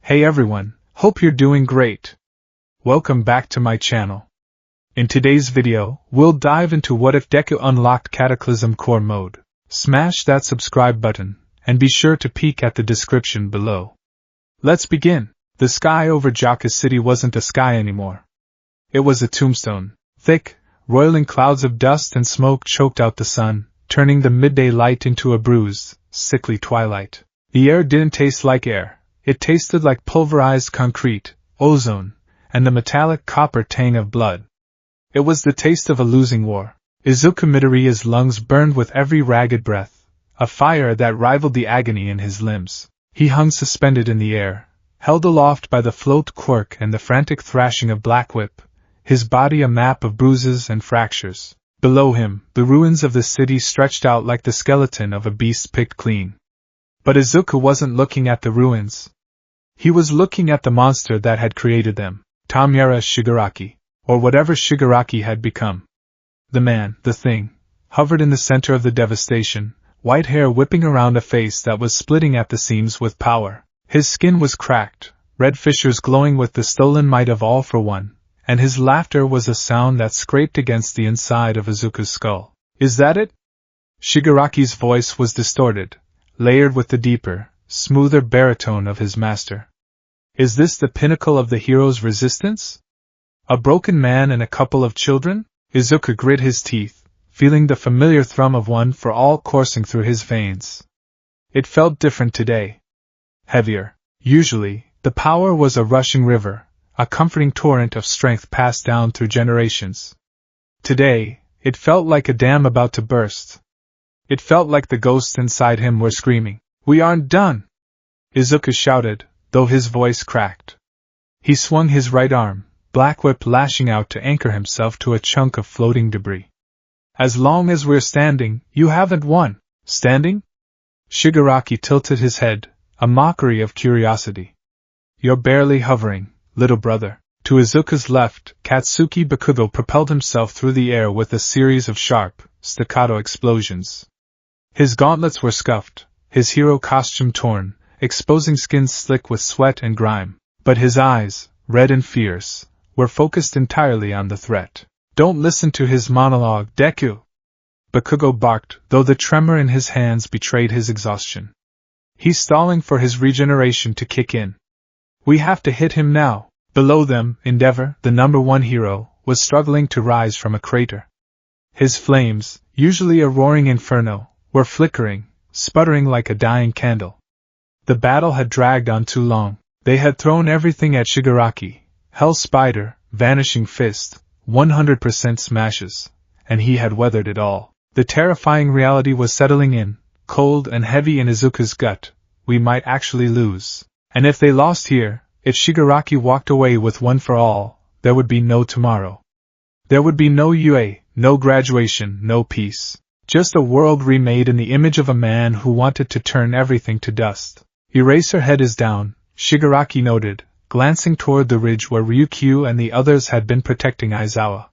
Hey everyone, hope you're doing great. Welcome back to my channel. In today's video, we'll dive into what if Deku unlocked Cataclysm Core Mode. Smash that subscribe button, and be sure to peek at the description below. Let's begin. The sky over Jaka's city wasn't a sky anymore. It was a tombstone. Thick, roiling clouds of dust and smoke choked out the sun, turning the midday light into a bruised, sickly twilight. The air didn't taste like air. It tasted like pulverized concrete, ozone, and the metallic copper tang of blood. It was the taste of a losing war. Izuku Midoriya's lungs burned with every ragged breath, a fire that rivaled the agony in his limbs. He hung suspended in the air, held aloft by the float quirk and the frantic thrashing of Black Whip, his body a map of bruises and fractures. Below him, the ruins of the city stretched out like the skeleton of a beast picked clean. But Izuku wasn't looking at the ruins. He was looking at the monster that had created them, Tamayara Shigaraki, or whatever Shigaraki had become. The man, the thing, hovered in the center of the devastation, white hair whipping around a face that was splitting at the seams with power. His skin was cracked, red fissures glowing with the stolen might of All for One, and his laughter was a sound that scraped against the inside of Izuku's skull. Is that it? Shigaraki's voice was distorted, layered with the deeper, smoother baritone of his master. Is this the pinnacle of the hero's resistance? A broken man and a couple of children? Izuku grit his teeth, feeling the familiar thrum of One for All coursing through his veins. It felt different today. Heavier. Usually, the power was a rushing river, a comforting torrent of strength passed down through generations. Today, it felt like a dam about to burst. It felt like the ghosts inside him were screaming, "We aren't done!" Izuku shouted, though his voice cracked. He swung his right arm, Black Whip lashing out to anchor himself to a chunk of floating debris. "As long as we're standing, you haven't won." Standing? Shigaraki tilted his head, a mockery of curiosity. "You're barely hovering, little brother." To Izuku's left, Katsuki Bakugo propelled himself through the air with a series of sharp, staccato explosions. His gauntlets were scuffed, his hero costume torn, exposing skin slick with sweat and grime, but his eyes, red and fierce, were focused entirely on the threat. "Don't listen to his monologue, Deku!" Bakugo barked, though the tremor in his hands betrayed his exhaustion. "He's stalling for his regeneration to kick in. We have to hit him now." Below them, Endeavor, the #1 hero, was struggling to rise from a crater. His flames, usually a roaring inferno, were flickering, sputtering like a dying candle. The battle had dragged on too long. They had thrown everything at Shigaraki, Hell Spider, Vanishing Fist, 100% smashes, and he had weathered it all. The terrifying reality was settling in, cold and heavy in Izuku's gut. We might actually lose. And if they lost here, if Shigaraki walked away with One for All, there would be no tomorrow. There would be no UA, no graduation, no peace. Just a world remade in the image of a man who wanted to turn everything to dust. Eraserhead is down, Shigaraki noted, glancing toward the ridge where Ryukyu and the others had been protecting Aizawa.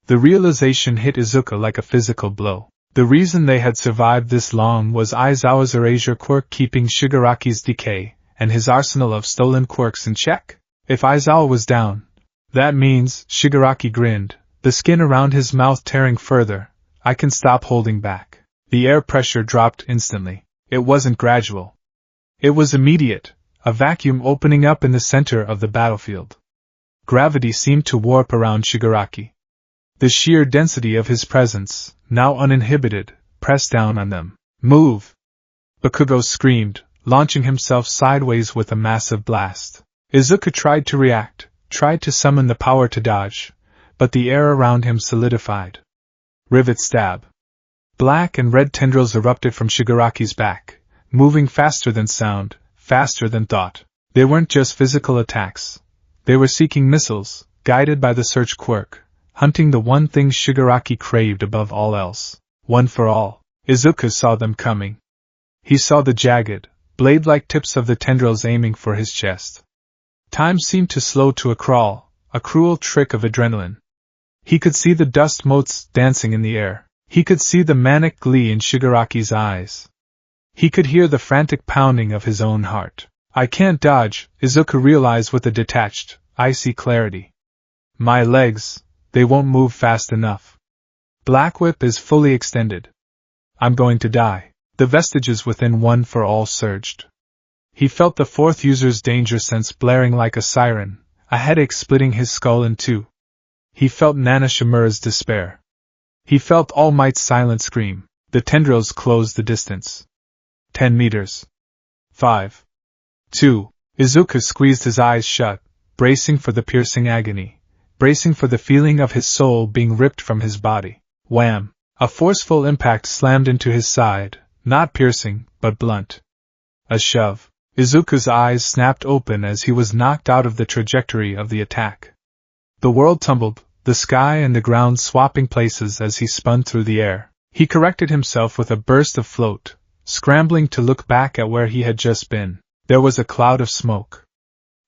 The realization hit Izuku like a physical blow. The reason they had survived this long was Aizawa's erasure quirk keeping Shigaraki's decay and his arsenal of stolen quirks in check. If Aizawa was down, that means, Shigaraki grinned, the skin around his mouth tearing further, I can stop holding back. The air pressure dropped instantly. It wasn't gradual. It was immediate, a vacuum opening up in the center of the battlefield. Gravity seemed to warp around Shigaraki. The sheer density of his presence, now uninhibited, pressed down on them. "Move!" Bakugo screamed, launching himself sideways with a massive blast. Izuku tried to react, tried to summon the power to dodge, but the air around him solidified. Rivet stab. Black and red tendrils erupted from Shigaraki's back, moving faster than sound, faster than thought. They weren't just physical attacks. They were seeking missiles, guided by the search quirk, hunting the one thing Shigaraki craved above all else. One for All. Izuku saw them coming. He saw the jagged, blade-like tips of the tendrils aiming for his chest. Time seemed to slow to a crawl, a cruel trick of adrenaline. He could see the dust motes dancing in the air. He could see the manic glee in Shigaraki's eyes. He could hear the frantic pounding of his own heart. I can't dodge, Izuku realized with a detached, icy clarity. My legs, they won't move fast enough. Black Whip is fully extended. I'm going to die. The vestiges within One for All surged. He felt the fourth user's danger sense blaring like a siren, a headache splitting his skull in two. He felt Nana Shimura's despair. He felt All Might's silent scream. The tendrils closed the distance. 10 meters. 5. 2. Izuku squeezed his eyes shut, bracing for the piercing agony, bracing for the feeling of his soul being ripped from his body. Wham! A forceful impact slammed into his side, not piercing, but blunt. A shove. Izuku's eyes snapped open as he was knocked out of the trajectory of the attack. The world tumbled, the sky and the ground swapping places as he spun through the air. He corrected himself with a burst of float, scrambling to look back at where he had just been. There was a cloud of smoke.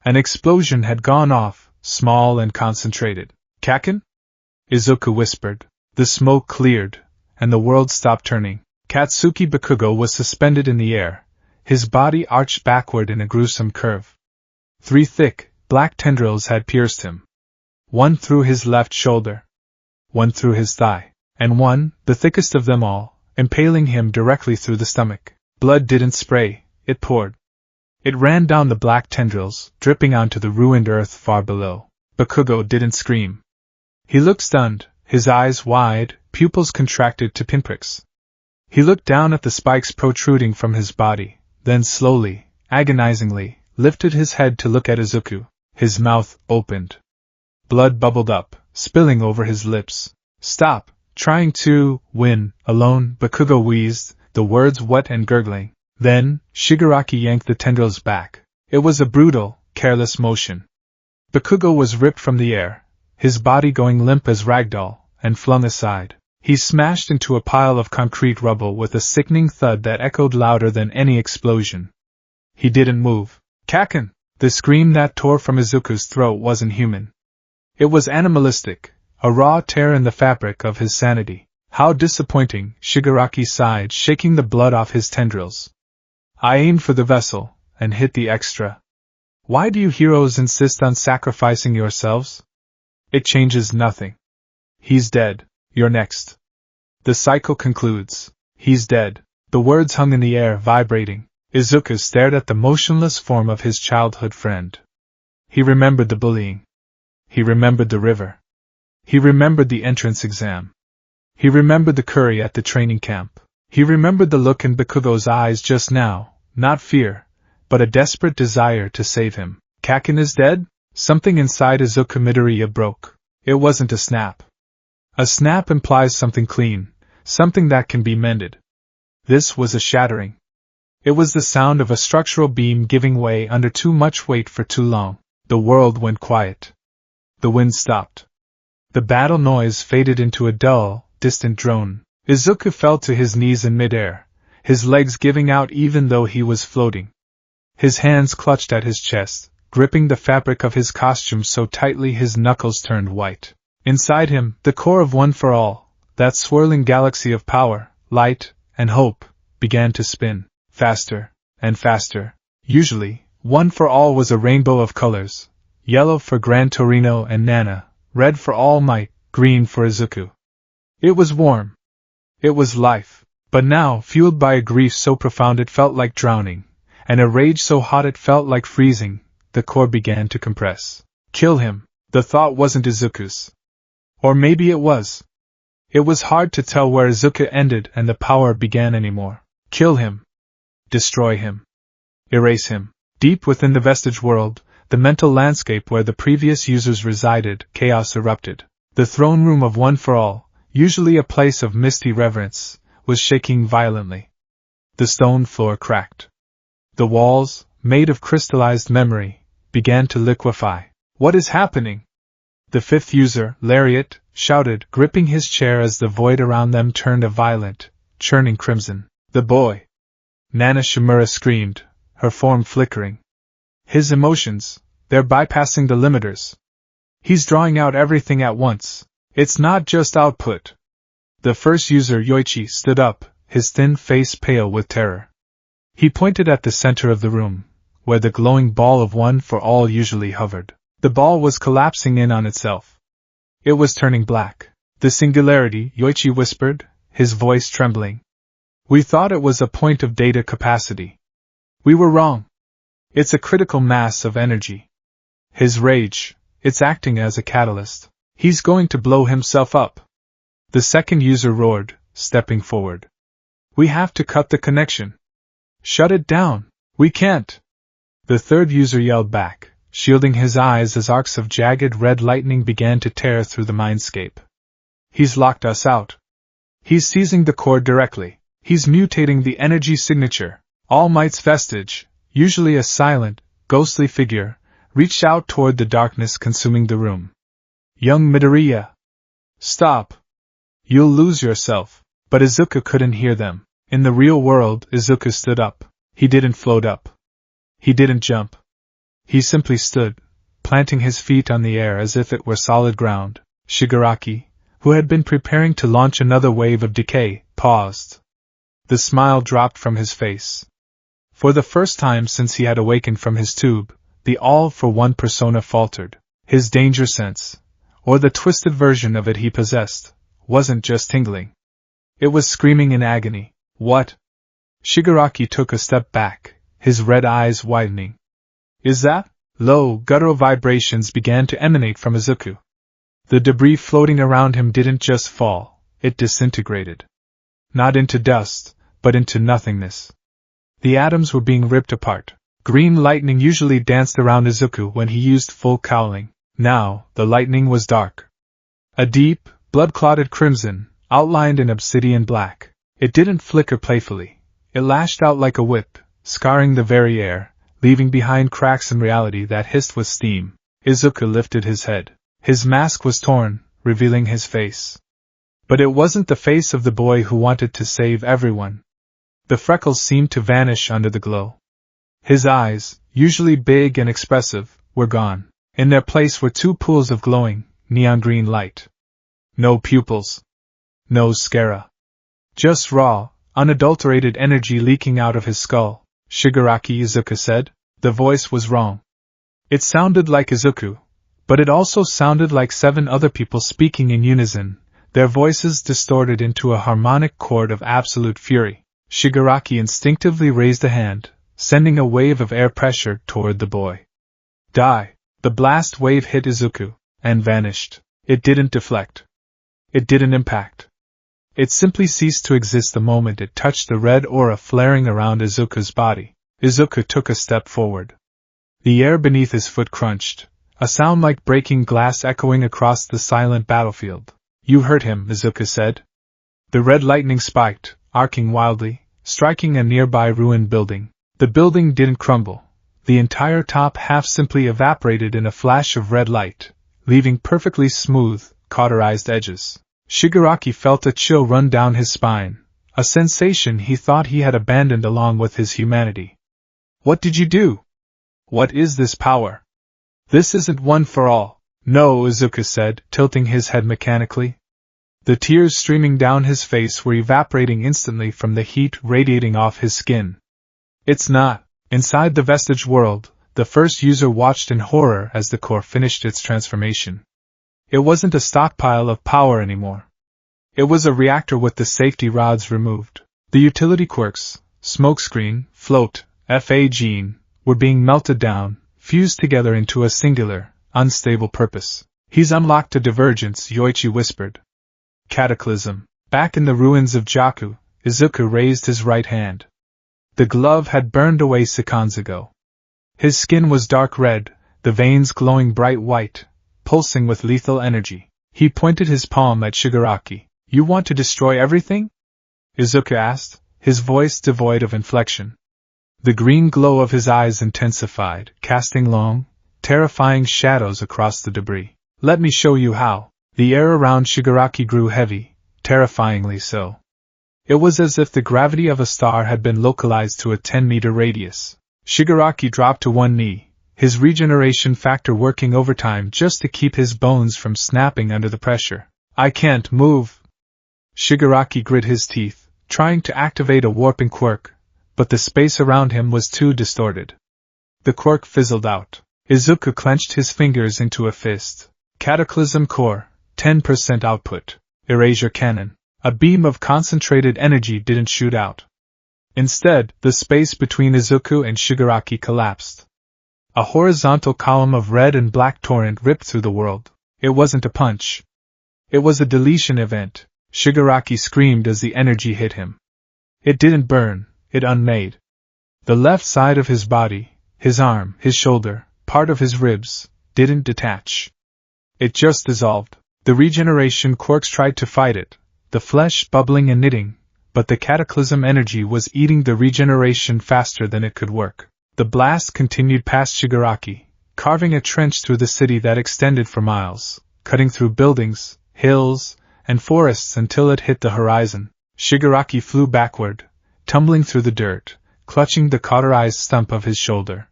An explosion had gone off, small and concentrated. Kaken? Izuku whispered. The smoke cleared, and the world stopped turning. Katsuki Bakugo was suspended in the air, his body arched backward in a gruesome curve. 3 thick, black tendrils had pierced him. One through his left shoulder, one through his thigh, and one, the thickest of them all, impaling him directly through the stomach. Blood didn't spray, it poured. It ran down the black tendrils, dripping onto the ruined earth far below. Bakugo didn't scream. He looked stunned, his eyes wide, pupils contracted to pinpricks. He looked down at the spikes protruding from his body, then slowly, agonizingly, lifted his head to look at Izuku. His mouth opened. Blood bubbled up, spilling over his lips. Stop, trying to win, alone, Bakugo wheezed, the words wet and gurgling. Then, Shigaraki yanked the tendrils back. It was a brutal, careless motion. Bakugo was ripped from the air, his body going limp as ragdoll, and flung aside. He smashed into a pile of concrete rubble with a sickening thud that echoed louder than any explosion. He didn't move. Kaken! The scream that tore from Izuku's throat wasn't human. It was animalistic, a raw tear in the fabric of his sanity. How disappointing, Shigaraki sighed, shaking the blood off his tendrils. I aimed for the vessel, and hit the extra. Why do you heroes insist on sacrificing yourselves? It changes nothing. He's dead. You're next. The cycle concludes. He's dead. The words hung in the air, vibrating. Izuku stared at the motionless form of his childhood friend. He remembered the bullying. He remembered the river. He remembered the entrance exam. He remembered the curry at the training camp. He remembered the look in Bakugo's eyes just now, not fear, but a desperate desire to save him. Kaken is dead? Something inside Izuku Midoriya broke. It wasn't a snap. A snap implies something clean, something that can be mended. This was a shattering. It was the sound of a structural beam giving way under too much weight for too long. The world went quiet. The wind stopped. The battle noise faded into a dull, distant drone. Izuku fell to his knees in midair, his legs giving out even though he was floating. His hands clutched at his chest, gripping the fabric of his costume so tightly his knuckles turned white. Inside him, the core of One for All, that swirling galaxy of power, light, and hope, began to spin, faster and faster. Usually, One for All was a rainbow of colors, yellow for Gran Torino and Nana, red for All Might, green for Izuku. It was warm. It was life. But now, fueled by a grief so profound it felt like drowning, and a rage so hot it felt like freezing, the core began to compress. Kill him. The thought wasn't Izuku's. Or maybe it was. It was hard to tell where Izuku ended and the power began anymore. Kill him. Destroy him. Erase him. Deep within the vestige world, the mental landscape where the previous users resided, chaos erupted. The throne room of One for All, usually a place of misty reverence, was shaking violently. The stone floor cracked. The walls, made of crystallized memory, began to liquefy. What is happening? The fifth user, Lariat, shouted, gripping his chair as the void around them turned a violent, churning crimson. The boy! Nana Shimura screamed, her form flickering. His emotions, they're bypassing the limiters. He's drawing out everything at once. It's not just output. The first user, Yoichi, stood up, his thin face pale with terror. He pointed at the center of the room, where the glowing ball of one for all usually hovered. The ball was collapsing in on itself. It was turning black. The singularity, Yoichi whispered, his voice trembling. We thought it was a point of data capacity. We were wrong. It's a critical mass of energy. His rage, it's acting as a catalyst. He's going to blow himself up. The second user roared, stepping forward. We have to cut the connection. Shut it down. We can't. The third user yelled back, shielding his eyes as arcs of jagged red lightning began to tear through the mindscape. He's locked us out. He's seizing the core directly. He's mutating the energy signature. All Might's vestige, usually a silent, ghostly figure, reached out toward the darkness consuming the room. Young Midoriya. Stop. You'll lose yourself. But Izuku couldn't hear them. In the real world, Izuku stood up. He didn't float up. He didn't jump. He simply stood, planting his feet on the air as if it were solid ground. Shigaraki, who had been preparing to launch another wave of decay, paused. The smile dropped from his face. For the first time since he had awakened from his tube, the all-for-one persona faltered. His danger sense, or the twisted version of it he possessed, wasn't just tingling. It was screaming in agony. What? Shigaraki took a step back, his red eyes widening. Is that? Low, guttural vibrations began to emanate from Izuku. The debris floating around him didn't just fall, it disintegrated. Not into dust, but into nothingness. The atoms were being ripped apart. Green lightning usually danced around Izuku when he used full cowling. Now, the lightning was dark. A deep, blood-clotted crimson, outlined in obsidian black. It didn't flicker playfully. It lashed out like a whip, scarring the very air, leaving behind cracks in reality that hissed with steam. Izuku lifted his head. His mask was torn, revealing his face. But it wasn't the face of the boy who wanted to save everyone. The freckles seemed to vanish under the glow. His eyes, usually big and expressive, were gone. In their place were two pools of glowing, neon green light. No pupils. No sclera. Just raw, unadulterated energy leaking out of his skull. Shigaraki, Izuku said. The voice was wrong. It sounded like Izuku, but it also sounded like 7 other people speaking in unison, their voices distorted into a harmonic chord of absolute fury. Shigaraki instinctively raised a hand, sending a wave of air pressure toward the boy. Die! The blast wave hit Izuku, and vanished. It didn't deflect. It didn't impact. It simply ceased to exist the moment it touched the red aura flaring around Izuku's body. Izuku took a step forward. The air beneath his foot crunched, a sound like breaking glass echoing across the silent battlefield. You heard him, Izuku said. The red lightning spiked, arcing wildly, striking a nearby ruined building. The building didn't crumble. The entire top half simply evaporated in a flash of red light, leaving perfectly smooth, cauterized edges. Shigaraki felt a chill run down his spine, a sensation he thought he had abandoned along with his humanity. What did you do? What is this power? This isn't one for all. No, Izuku said, tilting his head mechanically. The tears streaming down his face were evaporating instantly from the heat radiating off his skin. It's not. Inside the vestige world, the first user watched in horror as the core finished its transformation. It wasn't a stockpile of power anymore. It was a reactor with the safety rods removed. The utility quirks, smokescreen, float, FA gene, were being melted down, fused together into a singular, unstable purpose. He's unlocked a divergence, Yoichi whispered. Cataclysm. Back in the ruins of Jakku, Izuku raised his right hand. The glove had burned away seconds ago. His skin was dark red, the veins glowing bright white, pulsing with lethal energy. He pointed his palm at Shigaraki. You want to destroy everything? Izuku asked, his voice devoid of inflection. The green glow of his eyes intensified, casting long, terrifying shadows across the debris. Let me show you how. The air around Shigaraki grew heavy, terrifyingly so. It was as if the gravity of a star had been localized to a 10-meter radius. Shigaraki dropped to one knee, his regeneration factor working overtime just to keep his bones from snapping under the pressure. I can't move. Shigaraki grit his teeth, trying to activate a warping quirk, but the space around him was too distorted. The quirk fizzled out. Izuku clenched his fingers into a fist. Cataclysm core, 10% output. Erasure cannon. A beam of concentrated energy didn't shoot out. Instead, the space between Izuku and Shigaraki collapsed. A horizontal column of red and black torrent ripped through the world. It wasn't a punch. It was a deletion event. Shigaraki screamed as the energy hit him. It didn't burn, it unmade. The left side of his body, his arm, his shoulder, part of his ribs, didn't detach. It just dissolved. The regeneration quirks tried to fight it, the flesh bubbling and knitting, but the cataclysm energy was eating the regeneration faster than it could work. The blast continued past Shigaraki, carving a trench through the city that extended for miles, cutting through buildings, hills, and forests until it hit the horizon. Shigaraki flew backward, tumbling through the dirt, clutching the cauterized stump of his shoulder.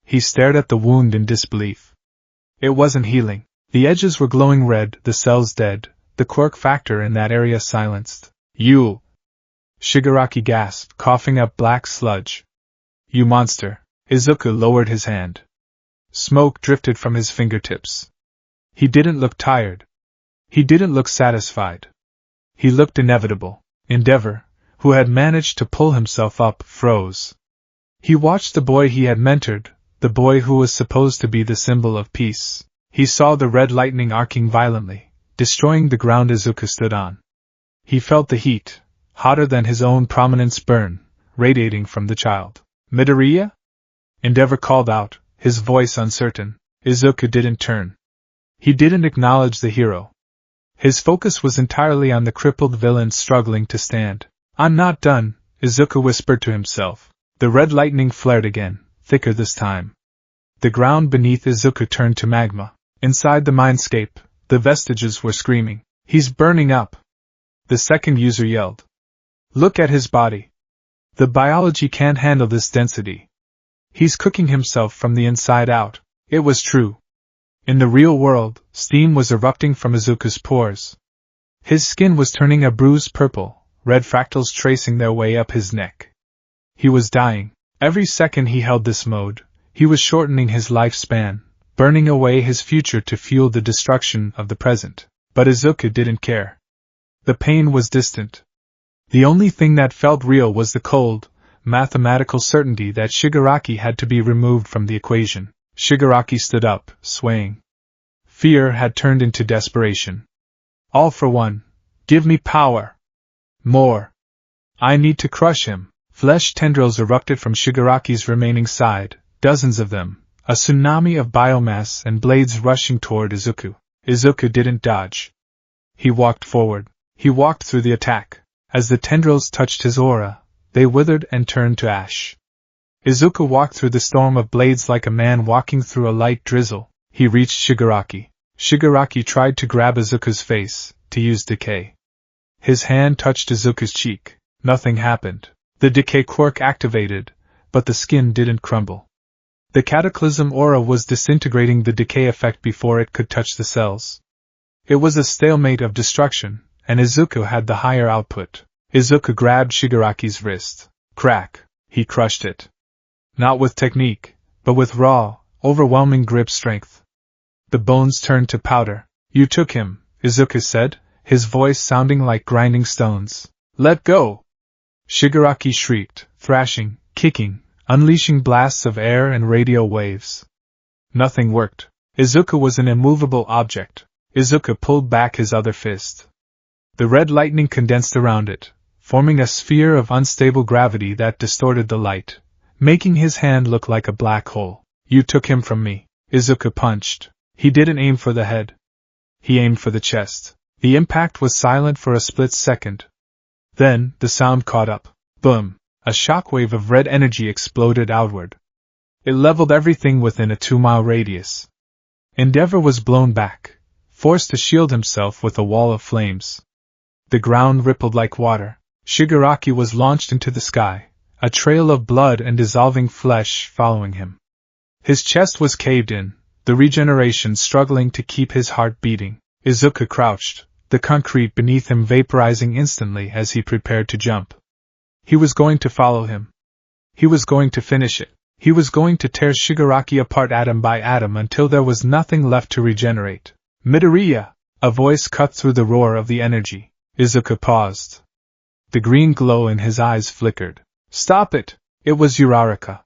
He stared at the wound in disbelief. It wasn't healing. The edges were glowing red, the cells dead, the quirk factor in that area silenced. You! Shigaraki gasped, coughing up black sludge. You monster! Izuku lowered his hand. Smoke drifted from his fingertips. He didn't look tired. He didn't look satisfied. He looked inevitable. Endeavor, who had managed to pull himself up, froze. He watched the boy he had mentored, the boy who was supposed to be the symbol of peace. He saw the red lightning arcing violently, destroying the ground Izuku stood on. He felt the heat, hotter than his own prominence burn, radiating from the child. Midoriya? Endeavor called out, his voice uncertain. Izuku didn't turn. He didn't acknowledge the hero. His focus was entirely on the crippled villain struggling to stand. I'm not done, Izuku whispered to himself. The red lightning flared again, thicker this time. The ground beneath Izuku turned to magma. Inside the mindscape, the vestiges were screaming. He's burning up! The second user yelled. Look at his body. The biology can't handle this density. He's cooking himself from the inside out. It was true. In the real world, steam was erupting from Izuku's pores. His skin was turning a bruised purple, red fractals tracing their way up his neck. He was dying. Every second he held this mode, he was shortening his lifespan, burning away his future to fuel the destruction of the present. But Izuku didn't care. The pain was distant. The only thing that felt real was the cold, mathematical certainty that Shigaraki had to be removed from the equation. Shigaraki stood up, swaying. Fear had turned into desperation. All for one. Give me power. More. I need to crush him. Flesh tendrils erupted from Shigaraki's remaining side, dozens of them, a tsunami of biomass and blades rushing toward Izuku. Izuku didn't dodge. He walked forward. He walked through the attack. As the tendrils touched his aura, they withered and turned to ash. Izuku walked through the storm of blades like a man walking through a light drizzle. He reached Shigaraki. Shigaraki tried to grab Izuku's face, to use decay. His hand touched Izuku's cheek. Nothing happened. The decay quirk activated, but the skin didn't crumble. The cataclysm aura was disintegrating the decay effect before it could touch the cells. It was a stalemate of destruction, and Izuku had the higher output. Izuku grabbed Shigaraki's wrist. Crack! He crushed it. Not with technique, but with raw, overwhelming grip strength. The bones turned to powder. You took him, Izuku said, his voice sounding like grinding stones. Let go! Shigaraki shrieked, thrashing, kicking, unleashing blasts of air and radio waves. Nothing worked. Izuku was an immovable object. Izuku pulled back his other fist. The red lightning condensed around it, forming a sphere of unstable gravity that distorted the light, making his hand look like a black hole. You took him from me. Izuku punched. He didn't aim for the head. He aimed for the chest. The impact was silent for a split second. Then, the sound caught up. Boom! A shockwave of red energy exploded outward. It leveled everything within a 2-mile radius. Endeavor was blown back, forced to shield himself with a wall of flames. The ground rippled like water. Shigaraki was launched into the sky, a trail of blood and dissolving flesh following him. His chest was caved in, the regeneration struggling to keep his heart beating. Izuku crouched, the concrete beneath him vaporizing instantly as he prepared to jump. He was going to follow him. He was going to finish it. He was going to tear Shigaraki apart atom by atom until there was nothing left to regenerate. Midoriya! A voice cut through the roar of the energy. Izuku paused. The green glow in his eyes flickered. Stop it! It was Uraraka.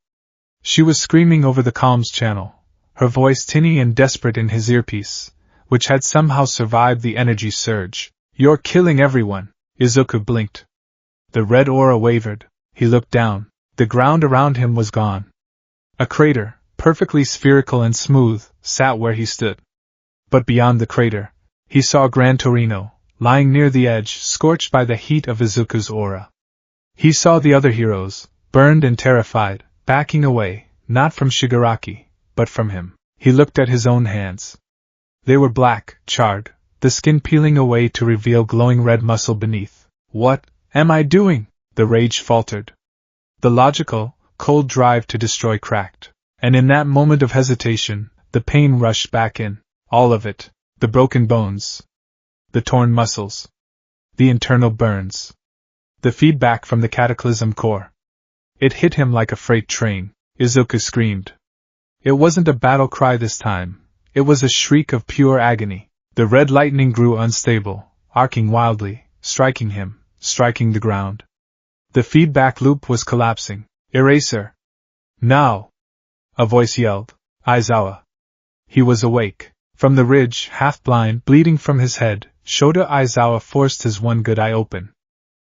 She was screaming over the comms channel, her voice tinny and desperate in his earpiece, which had somehow survived the energy surge. You're killing everyone! Izuku blinked. The red aura wavered. He looked down. The ground around him was gone. A crater, perfectly spherical and smooth, sat where he stood. But beyond the crater, he saw Gran Torino, lying near the edge, scorched by the heat of Izuku's aura. He saw the other heroes, burned and terrified, backing away, not from Shigaraki, but from him. He looked at his own hands. They were black, charred, the skin peeling away to reveal glowing red muscle beneath. What am I doing? The rage faltered. The logical, cold drive to destroy cracked. And in that moment of hesitation, the pain rushed back in. All of it. The broken bones. The torn muscles. The internal burns. The feedback from the Cataclysm core. It hit him like a freight train. Izuku screamed. It wasn't a battle cry this time. It was a shriek of pure agony. The red lightning grew unstable, arcing wildly, striking him, striking the ground. The feedback loop was collapsing. Eraser! Now! A voice yelled. Aizawa. He was awake. From the ridge, half-blind, bleeding from his head, Shota Aizawa forced his one good eye open.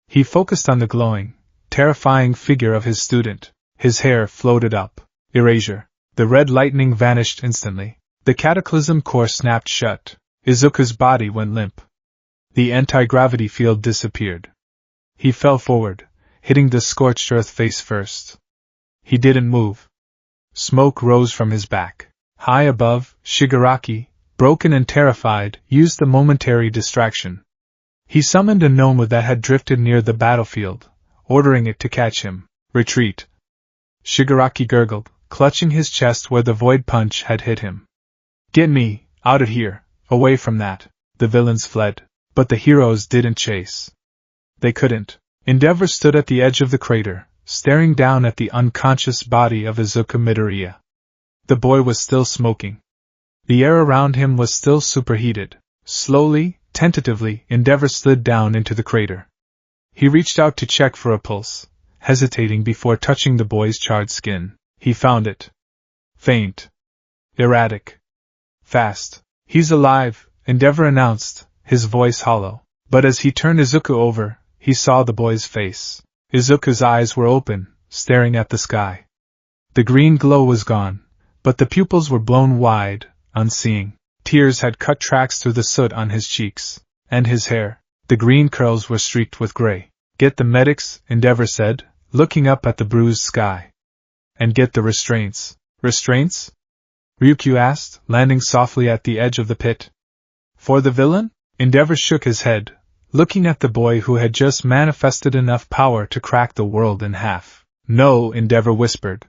He focused on the glowing, terrifying figure of his student. His hair floated up. Erasure. The red lightning vanished instantly. The Cataclysm core snapped shut. Izuku's body went limp. The anti-gravity field disappeared. He fell forward, hitting the scorched earth face first. He didn't move. Smoke rose from his back. High above, Shigaraki, broken and terrified, used the momentary distraction. He summoned a gnome that had drifted near the battlefield, ordering it to catch him. Retreat. Shigaraki gurgled, clutching his chest where the void punch had hit him. Get me out of here, away from that. The villains fled, but the heroes didn't chase. They couldn't. Endeavor stood at the edge of the crater, staring down at the unconscious body of Izuku Midoriya. The boy was still smoking. The air around him was still superheated. Slowly, tentatively, Endeavor slid down into the crater. He reached out to check for a pulse, hesitating before touching the boy's charred skin. He found it. Faint. Erratic. Fast. He's alive, Endeavor announced, his voice hollow. But as he turned Izuku over, he saw the boy's face. Izuku's eyes were open, staring at the sky. The green glow was gone, but the pupils were blown wide, unseeing. Tears had cut tracks through the soot on his cheeks, and his hair. The green curls were streaked with gray. Get the medics, Endeavor said, looking up at the bruised sky. And get the restraints. Restraints? Ryukyu asked, landing softly at the edge of the pit. For the villain? Endeavor shook his head, looking at the boy who had just manifested enough power to crack the world in half. No, Endeavor whispered.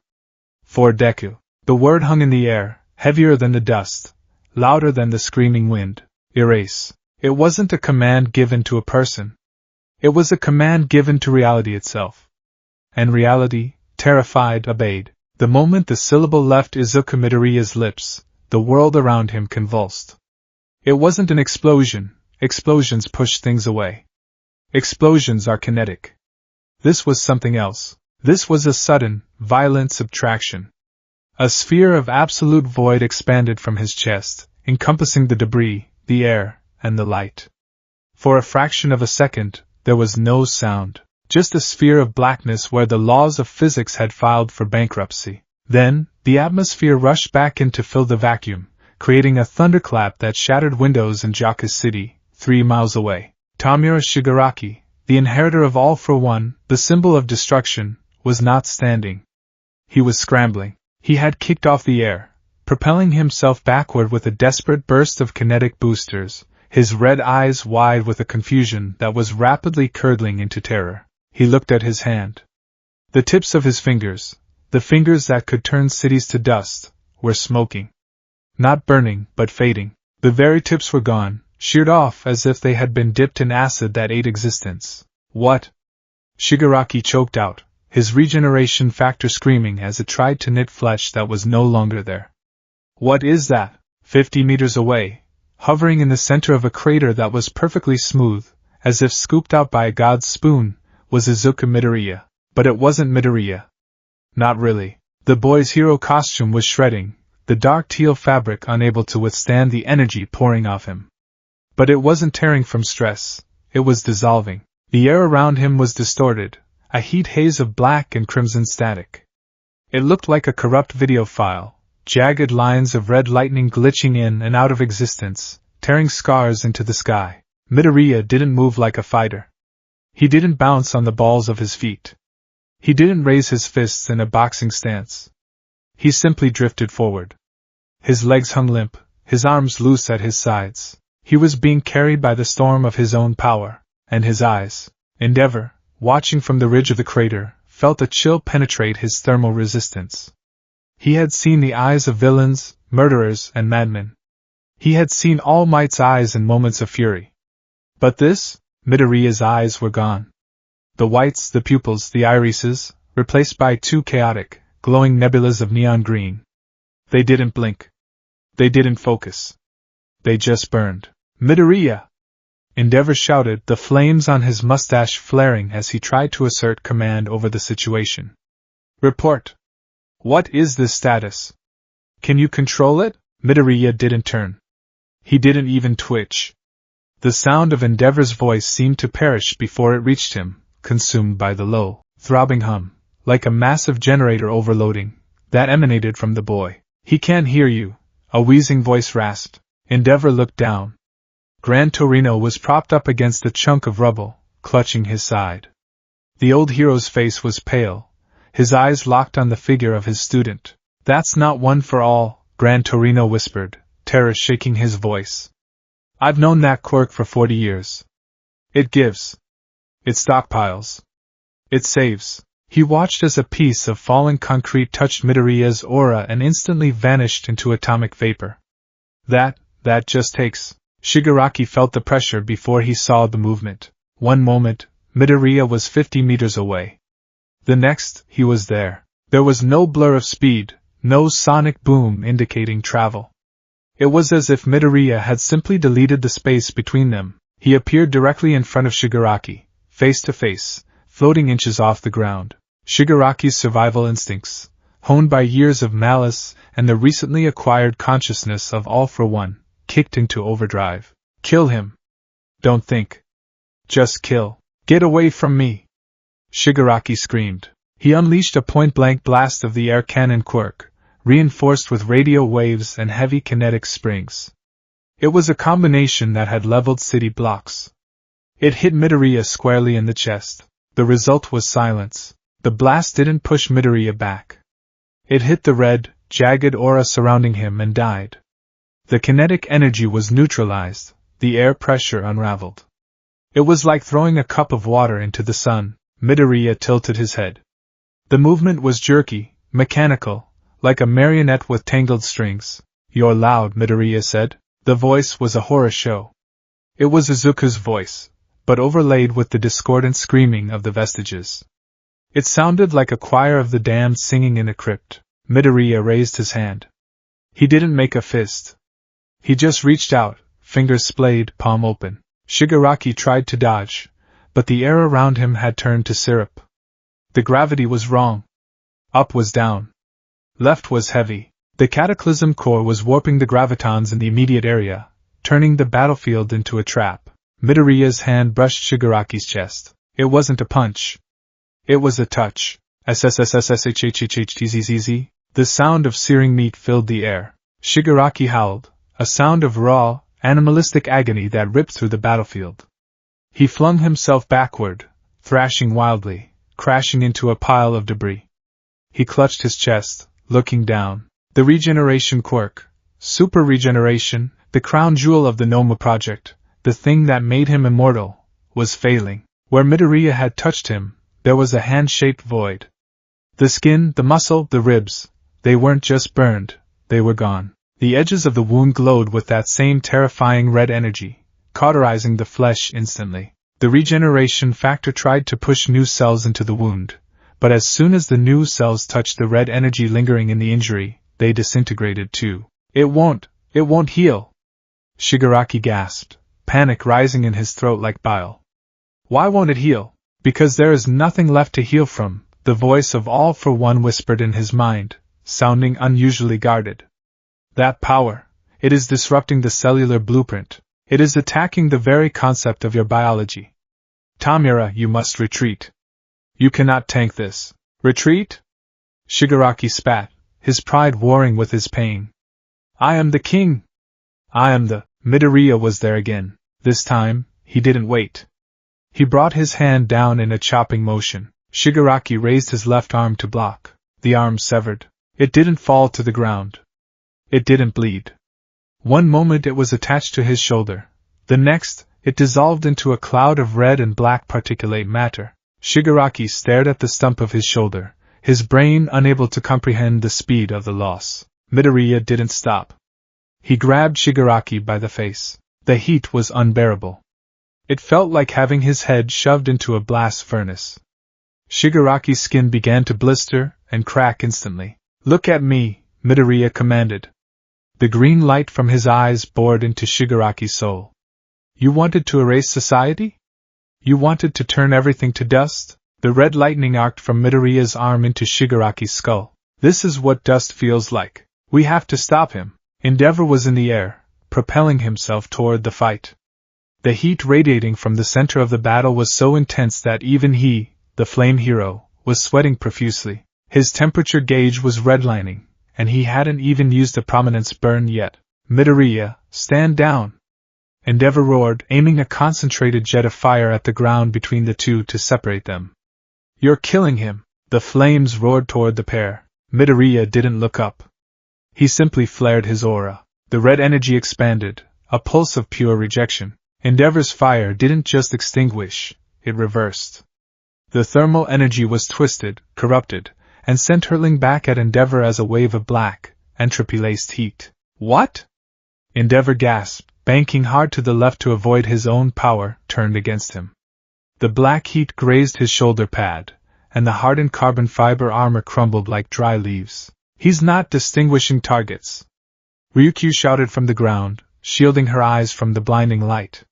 For Deku. The word hung in the air, heavier than the dust, louder than the screaming wind. Erase. It wasn't a command given to a person. It was a command given to reality itself. And reality, terrified, obeyed. The moment the syllable left Izuku Midoriya's lips, the world around him convulsed. It wasn't an explosion. Explosions push things away. Explosions are kinetic. This was something else. This was a sudden, violent subtraction. A sphere of absolute void expanded from his chest, encompassing the debris, the air, and the light. For a fraction of a second, there was no sound, just a sphere of blackness where the laws of physics had filed for bankruptcy. Then, the atmosphere rushed back in to fill the vacuum, creating a thunderclap that shattered windows in Jaka's city, 3 miles away. Tamura Shigaraki, the inheritor of All for One, the symbol of destruction, was not standing. He was scrambling. He had kicked off the air, propelling himself backward with a desperate burst of kinetic boosters, his red eyes wide with a confusion that was rapidly curdling into terror. He looked at his hand. The tips of his fingers, the fingers that could turn cities to dust, were smoking. Not burning, but fading. The very tips were gone, sheared off as if they had been dipped in acid that ate existence. What? Shigaraki choked out, his regeneration factor screaming as it tried to knit flesh that was no longer there. What is that? 50 meters away, hovering in the center of a crater that was perfectly smooth, as if scooped out by a god's spoon, was Izuku Midoriya. But it wasn't Midoriya. Not really. The boy's hero costume was shredding, the dark teal fabric unable to withstand the energy pouring off him. But it wasn't tearing from stress, it was dissolving. The air around him was distorted, a heat haze of black and crimson static. It looked like a corrupt video file, jagged lines of red lightning glitching in and out of existence, tearing scars into the sky. Midoriya didn't move like a fighter. He didn't bounce on the balls of his feet. He didn't raise his fists in a boxing stance. He simply drifted forward. His legs hung limp, his arms loose at his sides. He was being carried by the storm of his own power, and his eyes, Endeavor, watching from the ridge of the crater, felt a chill penetrate his thermal resistance. He had seen the eyes of villains, murderers, and madmen. He had seen All Might's eyes in moments of fury. But this, Midoriya's eyes were gone. The whites, the pupils, the irises, replaced by two chaotic, glowing nebulas of neon green. They didn't blink. They didn't focus. They just burned. Midoriya! Endeavor shouted, the flames on his mustache flaring as he tried to assert command over the situation. Report. What is this status? Can you control it? Midoriya didn't turn. He didn't even twitch. The sound of Endeavor's voice seemed to perish before it reached him, consumed by the low, throbbing hum, like a massive generator overloading, that emanated from the boy. He can't hear you, a wheezing voice rasped. Endeavor looked down. Gran Torino was propped up against a chunk of rubble, clutching his side. The old hero's face was pale, his eyes locked on the figure of his student. That's not one for all, Gran Torino whispered, terror shaking his voice. I've known that quirk for 40 years. It gives. It stockpiles. It saves. He watched as a piece of falling concrete touched Midoriya's aura and instantly vanished into atomic vapor. That just takes. Shigaraki felt the pressure before he saw the movement. One moment, Midoriya was 50 meters away. The next, he was there. There was no blur of speed, no sonic boom indicating travel. It was as if Midoriya had simply deleted the space between them. He appeared directly in front of Shigaraki, face to face, floating inches off the ground. Shigaraki's survival instincts, honed by years of malice and the recently acquired consciousness of All for One, kicked into overdrive. Kill him. Don't think. Just kill. Get away from me. Shigaraki screamed. He unleashed a point-blank blast of the air cannon quirk, reinforced with radio waves and heavy kinetic springs. It was a combination that had leveled city blocks. It hit Midoriya squarely in the chest. The result was silence. The blast didn't push Midoriya back. It hit the red, jagged aura surrounding him and died. The kinetic energy was neutralized, the air pressure unraveled. It was like throwing a cup of water into the sun. Midoriya tilted his head. The movement was jerky, mechanical, like a marionette with tangled strings. You're loud, Midoriya said. The voice was a horror show. It was Izuku's voice, but overlaid with the discordant screaming of the vestiges. It sounded like a choir of the damned singing in a crypt. Midoriya raised his hand. He didn't make a fist. He just reached out, fingers splayed, palm open. Shigaraki tried to dodge, but the air around him had turned to syrup. The gravity was wrong. Up was down. Left was heavy. The Cataclysm core was warping the gravitons in the immediate area, turning the battlefield into a trap. Midoriya's hand brushed Shigaraki's chest. It wasn't a punch. It was a touch. SSSSSHHHHTZZZ. The sound of searing meat filled the air. Shigaraki howled, a sound of raw, animalistic agony that ripped through the battlefield. He flung himself backward, thrashing wildly, crashing into a pile of debris. He clutched his chest, looking down. The regeneration quirk, super regeneration, the crown jewel of the Noma project, the thing that made him immortal, was failing. Where Midoriya had touched him, there was a hand-shaped void. The skin, the muscle, the ribs, they weren't just burned, they were gone. The edges of the wound glowed with that same terrifying red energy, cauterizing the flesh instantly. The regeneration factor tried to push new cells into the wound, but as soon as the new cells touched the red energy lingering in the injury, they disintegrated too. It won't heal. Shigaraki gasped, panic rising in his throat like bile. Why won't it heal? Because there is nothing left to heal from, the voice of All for One whispered in his mind, sounding unusually guarded. That power, it is disrupting the cellular blueprint. It is attacking the very concept of your biology. Tamura, you must retreat. You cannot tank this. Retreat? Shigaraki spat, his pride warring with his pain. I am the king. I am the... Midoriya was there again. This time, he didn't wait. He brought his hand down in a chopping motion. Shigaraki raised his left arm to block. The arm severed. It didn't fall to the ground. It didn't bleed. One moment it was attached to his shoulder. The next, it dissolved into a cloud of red and black particulate matter. Shigaraki stared at the stump of his shoulder, his brain unable to comprehend the speed of the loss. Midoriya didn't stop. He grabbed Shigaraki by the face. The heat was unbearable. It felt like having his head shoved into a blast furnace. Shigaraki's skin began to blister and crack instantly. Look at me, Midoriya commanded. The green light from his eyes bored into Shigaraki's soul. You wanted to erase society? You wanted to turn everything to dust? The red lightning arced from Midoriya's arm into Shigaraki's skull. This is what dust feels like. We have to stop him. Endeavor was in the air, propelling himself toward the fight. The heat radiating from the center of the battle was so intense that even he, the flame hero, was sweating profusely. His temperature gauge was redlining, and he hadn't even used a prominence burn yet. Midoriya, stand down! Endeavor roared, aiming a concentrated jet of fire at the ground between the two to separate them. You're killing him! The flames roared toward the pair. Midoriya didn't look up. He simply flared his aura. The red energy expanded, a pulse of pure rejection. Endeavor's fire didn't just extinguish, it reversed. The thermal energy was twisted, corrupted, and sent hurtling back at Endeavor as a wave of black, entropy-laced heat. What? Endeavor gasped, banking hard to the left to avoid his own power turned against him. The black heat grazed his shoulder pad, and the hardened carbon fiber armor crumbled like dry leaves. He's not distinguishing targets. Ryukyu shouted from the ground, shielding her eyes from the blinding light.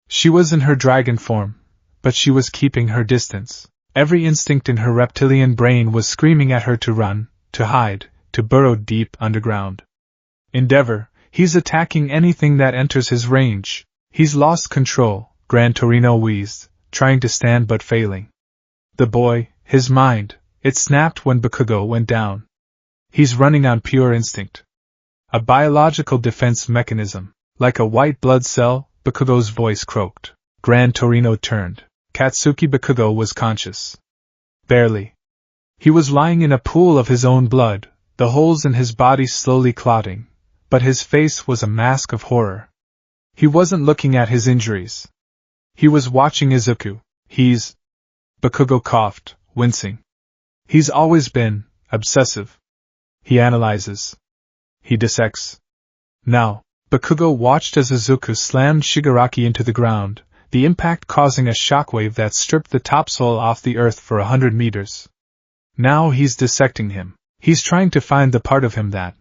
She was in her dragon form, but she was keeping her distance. Every instinct in her reptilian brain was screaming at her to run, to hide, to burrow deep underground. Endeavor, he's attacking anything that enters his range. He's lost control, Gran Torino wheezed, trying to stand but failing. The boy, his mind, it snapped when Bakugo went down. He's running on pure instinct. A biological defense mechanism. Like a white blood cell, Bakugo's voice croaked. Gran Torino turned. Katsuki Bakugo was conscious. Barely. He was lying in a pool of his own blood, the holes in his body slowly clotting, but his face was a mask of horror. He wasn't looking at his injuries. He was watching Izuku. Bakugo coughed, wincing. He's always been obsessive. He analyzes. He dissects. Now, Bakugo watched as Izuku slammed Shigaraki into the ground, the impact causing a shockwave that stripped the topsoil off the earth for 100 meters. Now he's dissecting him. He's trying to find the part of him that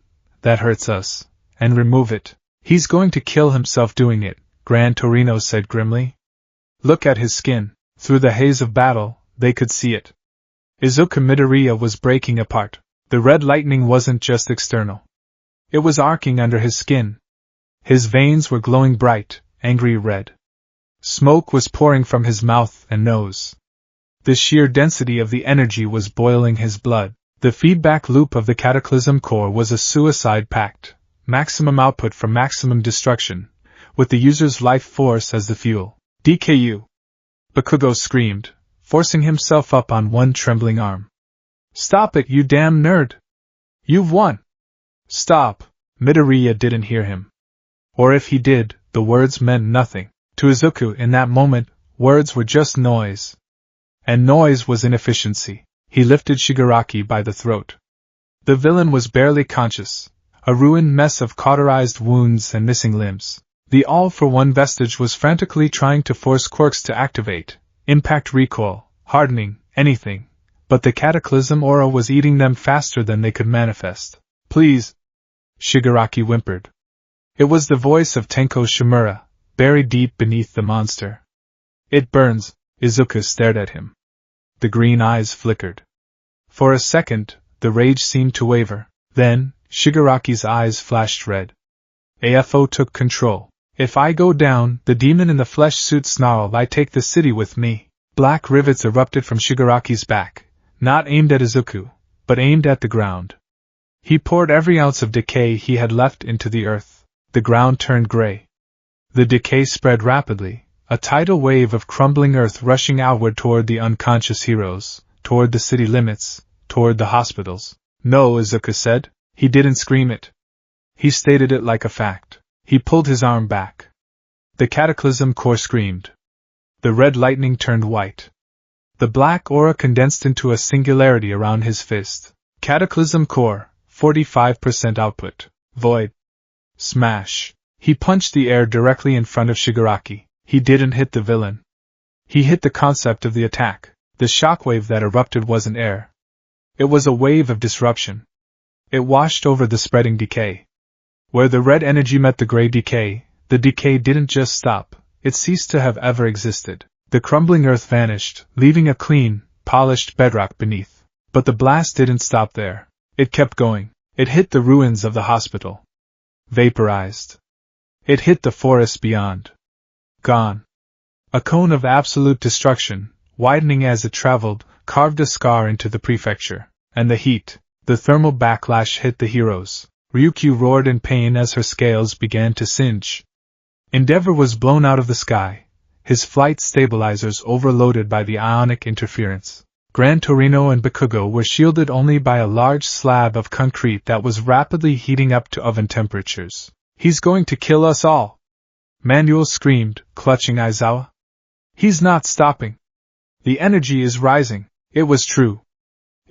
hurts us, and remove it. He's going to kill himself doing it, Gran Torino said grimly. Look at his skin. Through the haze of battle, they could see it. Izuku Midoriya was breaking apart. The red lightning wasn't just external. It was arcing under his skin. His veins were glowing bright, angry red. Smoke was pouring from his mouth and nose. The sheer density of the energy was boiling his blood. The feedback loop of the Cataclysm core was a suicide pact, maximum output for maximum destruction, with the user's life force as the fuel. DKU! Bakugo screamed, forcing himself up on one trembling arm. Stop it, you damn nerd! You've won! Stop! Midoriya didn't hear him. Or if he did, the words meant nothing. To Izuku in that moment, words were just noise. And noise was inefficiency. He lifted Shigaraki by the throat. The villain was barely conscious, a ruined mess of cauterized wounds and missing limbs. The all-for-one vestige was frantically trying to force quirks to activate, impact recoil, hardening, anything, but the Cataclysm aura was eating them faster than they could manifest. Please, Shigaraki whimpered. It was the voice of Tenko Shimura, buried deep beneath the monster. It burns. Izuku stared at him. The green eyes flickered. For a second, the rage seemed to waver. Then, Shigaraki's eyes flashed red. AFO took control. If I go down, the demon in the flesh suit snarled, I take the city with me. Black rivets erupted from Shigaraki's back, not aimed at Izuku, but aimed at the ground. He poured every ounce of decay he had left into the earth. The ground turned gray. The decay spread rapidly, a tidal wave of crumbling earth rushing outward toward the unconscious heroes, toward the city limits, toward the hospitals. No, Izuku said. He didn't scream it. He stated it like a fact. He pulled his arm back. The Cataclysm core screamed. The red lightning turned white. The black aura condensed into a singularity around his fist. Cataclysm core, 45% output. Void. Smash. He punched the air directly in front of Shigaraki. He didn't hit the villain. He hit the concept of the attack. The shockwave that erupted wasn't air. It was a wave of disruption. It washed over the spreading decay. Where the red energy met the gray decay, the decay didn't just stop, it ceased to have ever existed. The crumbling earth vanished, leaving a clean, polished bedrock beneath. But the blast didn't stop there. It kept going. It hit the ruins of the hospital. Vaporized. It hit the forest beyond. Gone. A cone of absolute destruction, widening as it traveled, carved a scar into the prefecture. And the heat, the thermal backlash hit the heroes. Ryukyu roared in pain as her scales began to singe. Endeavor was blown out of the sky, his flight stabilizers overloaded by the ionic interference. Gran Torino and Bakugo were shielded only by a large slab of concrete that was rapidly heating up to oven temperatures. He's going to kill us all! Manuel screamed, clutching Aizawa. He's not stopping. The energy is rising. It was true.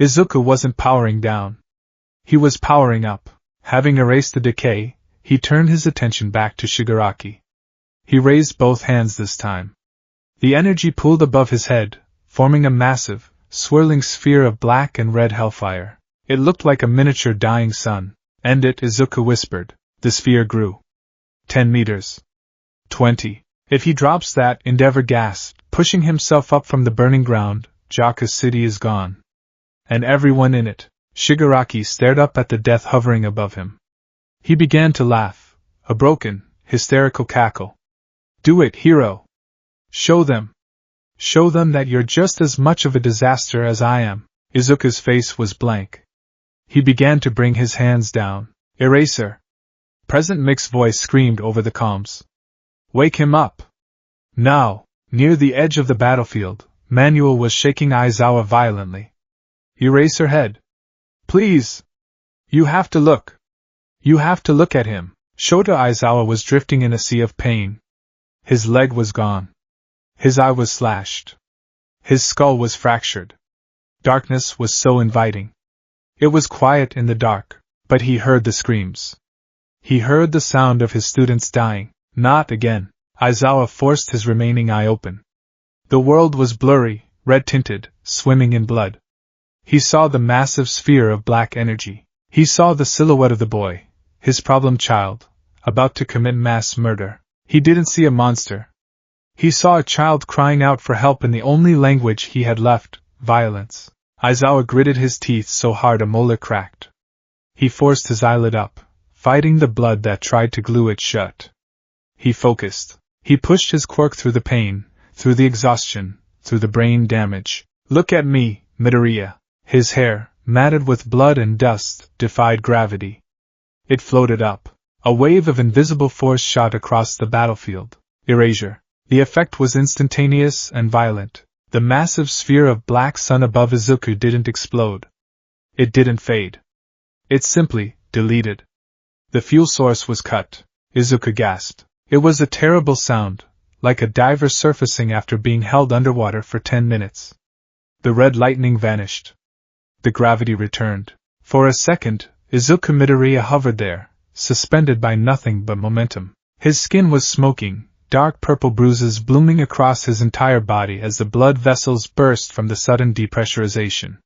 Izuku wasn't powering down. He was powering up. Having erased the decay, he turned his attention back to Shigaraki. He raised both hands this time. The energy pooled above his head, forming a massive, swirling sphere of black and red hellfire. It looked like a miniature dying sun. End it, Izuku whispered. The sphere grew. 10 meters. 20. If he drops that, Endeavor gasped, pushing himself up from the burning ground. Jaka's city is gone. And everyone in it. Shigaraki stared up at the death hovering above him. He began to laugh, a broken, hysterical cackle. Do it, hero! Show them! Show them that you're just as much of a disaster as I am. Izuku's face was blank. He began to bring his hands down. Eraser! Present Mix's voice screamed over the comms. Wake him up! Now, near the edge of the battlefield, Manuel was shaking Aizawa violently. Eraserhead! Please! You have to look! You have to look at him! Shota Aizawa was drifting in a sea of pain. His leg was gone. His eye was slashed. His skull was fractured. Darkness was so inviting. It was quiet in the dark, but he heard the screams. He heard the sound of his students dying. Not again. Aizawa forced his remaining eye open. The world was blurry, red-tinted, swimming in blood. He saw the massive sphere of black energy. He saw the silhouette of the boy, his problem child, about to commit mass murder. He didn't see a monster. He saw a child crying out for help in the only language he had left, violence. Aizawa gritted his teeth so hard a molar cracked. He forced his eyelid up, fighting the blood that tried to glue it shut. He focused. He pushed his quirk through the pain, through the exhaustion, through the brain damage. Look at me, Midoriya. His hair, matted with blood and dust, defied gravity. It floated up. A wave of invisible force shot across the battlefield. Erasure. The effect was instantaneous and violent. The massive sphere of black sun above Izuku didn't explode. It didn't fade. It simply deleted. The fuel source was cut. Izuku gasped. It was a terrible sound, like a diver surfacing after being held underwater for 10 minutes. The red lightning vanished. The gravity returned. For a second, Izuku Midoriya hovered there, suspended by nothing but momentum. His skin was smoking, dark purple bruises blooming across his entire body as the blood vessels burst from the sudden depressurization.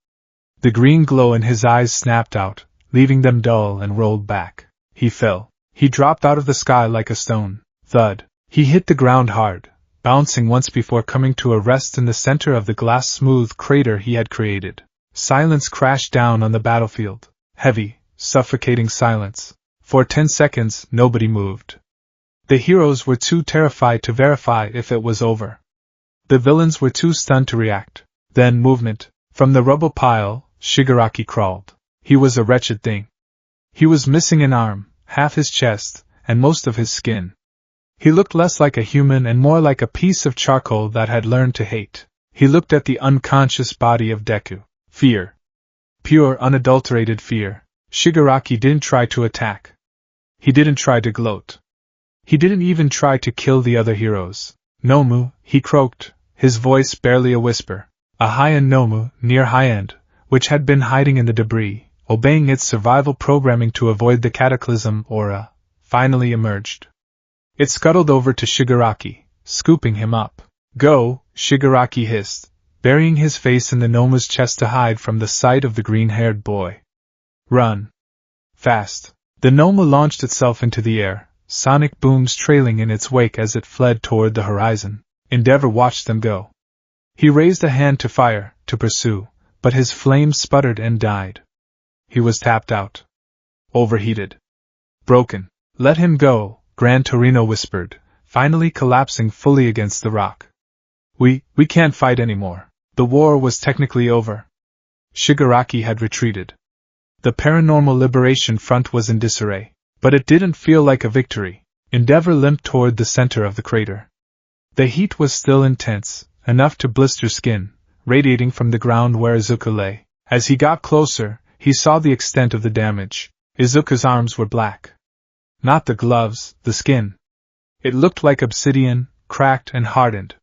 The green glow in his eyes snapped out, leaving them dull and rolled back. He fell. He dropped out of the sky like a stone. Thud. He hit the ground hard, bouncing once before coming to a rest in the center of the glass-smooth crater he had created. Silence crashed down on the battlefield. Heavy, suffocating silence. For 10 seconds, nobody moved. The heroes were too terrified to verify if it was over. The villains were too stunned to react. Then movement. From the rubble pile, Shigaraki crawled. He was a wretched thing. He was missing an arm, half his chest, and most of his skin. He looked less like a human and more like a piece of charcoal that had learned to hate. He looked at the unconscious body of Deku. Fear. Pure, unadulterated fear. Shigaraki didn't try to attack. He didn't try to gloat. He didn't even try to kill the other heroes. Nomu, he croaked, his voice barely a whisper. A high-end Nomu, near high-end, which had been hiding in the debris, obeying its survival programming to avoid the Cataclysm aura, finally emerged. It scuttled over to Shigaraki, scooping him up. Go, Shigaraki hissed, burying his face in the Nomu's chest to hide from the sight of the green-haired boy. Run. Fast. The Nomu launched itself into the air, sonic booms trailing in its wake as it fled toward the horizon. Endeavor watched them go. He raised a hand to fire, to pursue, but his flame sputtered and died. He was tapped out. Overheated. Broken. Let him go, Gran Torino whispered, finally collapsing fully against the rock. We can't fight anymore. The war was technically over. Shigaraki had retreated. The Paranormal Liberation Front was in disarray, but it didn't feel like a victory. Endeavor limped toward the center of the crater. The heat was still intense, enough to blister skin, radiating from the ground where Izuku lay. As he got closer, he saw the extent of the damage. Izuku's arms were black. Not the gloves, the skin. It looked like obsidian, cracked and hardened.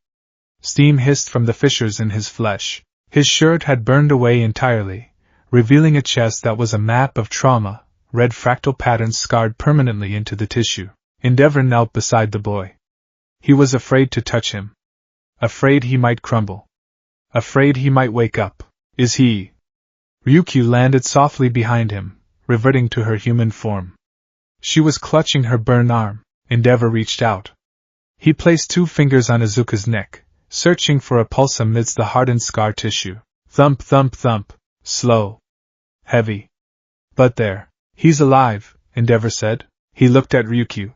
Steam hissed from the fissures in his flesh. His shirt had burned away entirely, revealing a chest that was a map of trauma, red fractal patterns scarred permanently into the tissue. Endeavor knelt beside the boy. He was afraid to touch him. Afraid he might crumble. Afraid he might wake up. Is he? Ryukyu landed softly behind him, reverting to her human form. She was clutching her burned arm. Endeavor reached out. He placed 2 fingers on Izuku's neck, searching for a pulse amidst the hardened scar tissue. Thump, thump, thump. Slow. Heavy. But there. He's alive, Endeavor said. He looked at Ryukyu.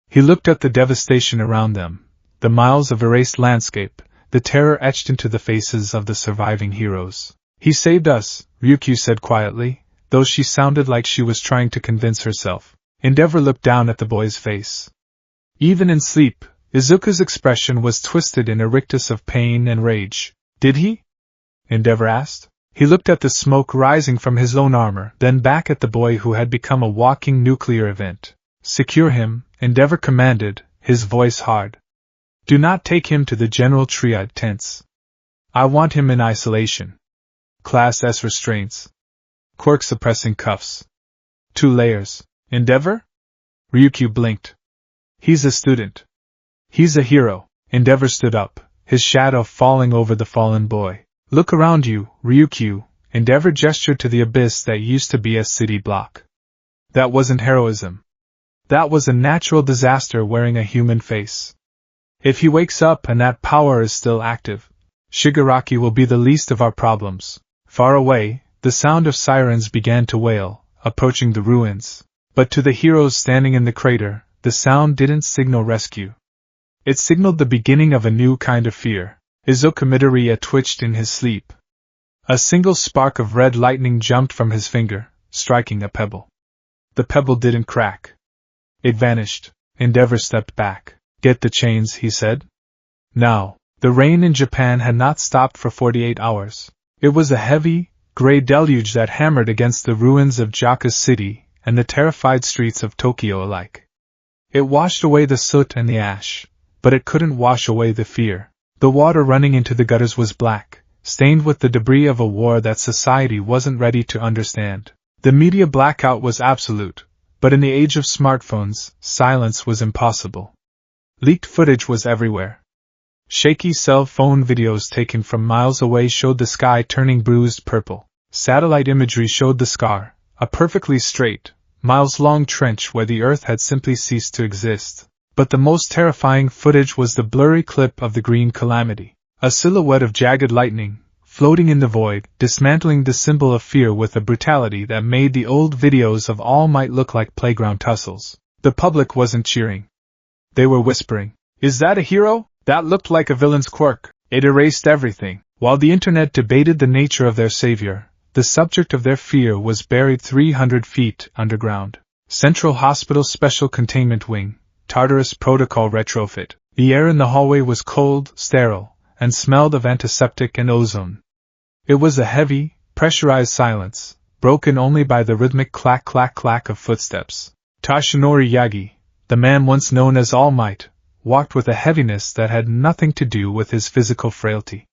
He looked at the devastation around them, the miles of erased landscape, the terror etched into the faces of the surviving heroes. He saved us, Ryukyu said quietly, though she sounded like she was trying to convince herself. Endeavor looked down at the boy's face. Even in sleep, Izuku's expression was twisted in a rictus of pain and rage. Did he? Endeavor asked. He looked at the smoke rising from his own armor, then back at the boy who had become a walking nuclear event. Secure him, Endeavor commanded, his voice hard. Do not take him to the General Triad tents. I want him in isolation. Class S restraints. Quirk suppressing cuffs. 2 layers. Endeavor? Ryukyu blinked. He's a student. He's a hero. Endeavor stood up, his shadow falling over the fallen boy. Look around you, Ryukyu. Endeavor gestured to the abyss that used to be a city block. That wasn't heroism. That was a natural disaster wearing a human face. If he wakes up and that power is still active, Shigaraki will be the least of our problems. Far away, the sound of sirens began to wail, approaching the ruins. But to the heroes standing in the crater, the sound didn't signal rescue. It signaled the beginning of a new kind of fear. Izuku Midoriya twitched in his sleep. A single spark of red lightning jumped from his finger, striking a pebble. The pebble didn't crack. It vanished. Endeavor stepped back. Get the chains, he said. Now, the rain in Japan had not stopped for 48 hours. It was a heavy, gray deluge that hammered against the ruins of Jaka's city and the terrified streets of Tokyo alike. It washed away the soot and the ash, but it couldn't wash away the fear. The water running into the gutters was black, stained with the debris of a war that society wasn't ready to understand. The media blackout was absolute, but in the age of smartphones, silence was impossible. Leaked footage was everywhere. Shaky cell phone videos taken from miles away showed the sky turning bruised purple. Satellite imagery showed the scar, a perfectly straight, miles-long trench where the Earth had simply ceased to exist. But the most terrifying footage was the blurry clip of the green calamity, a silhouette of jagged lightning, floating in the void, dismantling the symbol of fear with a brutality that made the old videos of All Might look like playground tussles. The public wasn't cheering. They were whispering, "Is that a hero? That looked like a villain's quirk." It erased everything. While the internet debated the nature of their savior, the subject of their fear was buried 300 feet underground. Central Hospital Special Containment Wing, Tartarus Protocol retrofit. The air in the hallway was cold, sterile, and smelled of antiseptic and ozone. It was a heavy, pressurized silence, broken only by the rhythmic clack-clack-clack of footsteps. Toshinori Yagi, the man once known as All Might, walked with a heaviness that had nothing to do with his physical frailty.